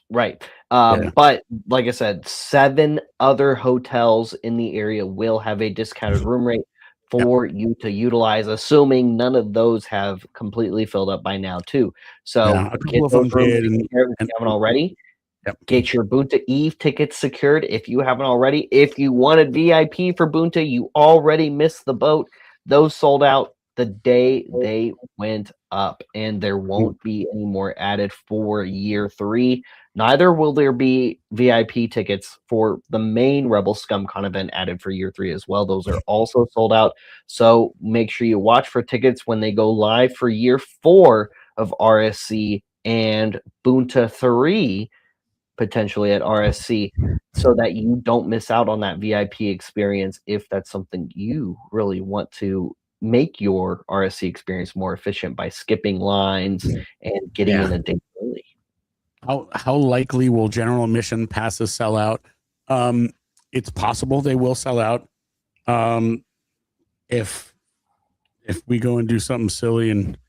Right. But like I said, 7 other hotels in the area will have a discounted room rate for you to utilize, assuming none of those have completely filled up by now, too. So get those rooms if you haven't already. Yep. Get your Bunta Eve tickets secured if you haven't already. If you wanted VIP for Bunta, you already missed the boat. Those sold out the day they went up, and there won't be any more added for year 3. Neither will there be VIP tickets for the main Rebel Scum Con event added for year 3 as well. Those are also sold out. So make sure you watch for tickets when they go live for year 4 of RSC and Bunta 3 potentially at RSC, so that you don't miss out on that VIP experience if that's something you really want to make your RSC experience more efficient by skipping lines and getting in a day early. How likely will general admission passes sell out? It's possible they will sell out. If we go and do something silly and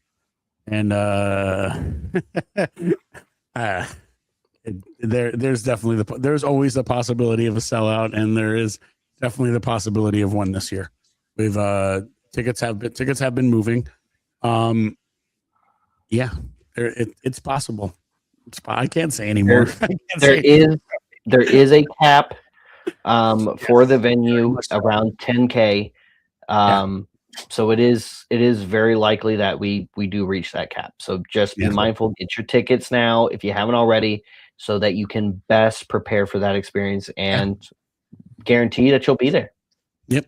there's definitely there's always the possibility of a sellout, and there is definitely the possibility of one this year. We've tickets have been moving. It's possible. I can't say anymore. There is a cap for the venue around 10K. So it is very likely that we do reach that cap. So just be mindful, get your tickets now if you haven't already, so that you can best prepare for that experience and guarantee that you'll be there. Yep.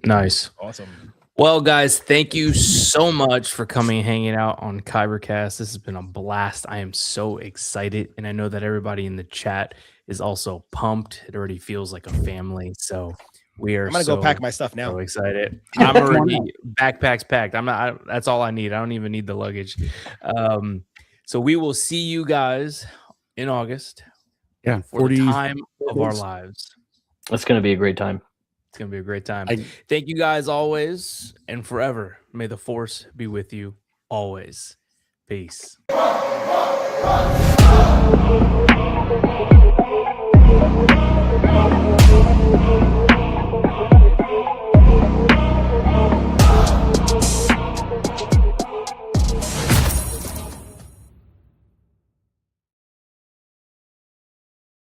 Nice. Awesome. Well, guys, thank you so much for coming and hanging out on Kybercast. This has been a blast. I am so excited, and I know that everybody in the chat is also pumped. It already feels like a family. So we are. I'm gonna go pack my stuff now. So excited. I'm already backpacks packed. That's all I need. I don't even need the luggage. So we will see you guys in August. Yeah, for the time of our lives. It's going to be a great time. It's going to be a great time. Thank you guys always and forever. May the force be with you always. Peace.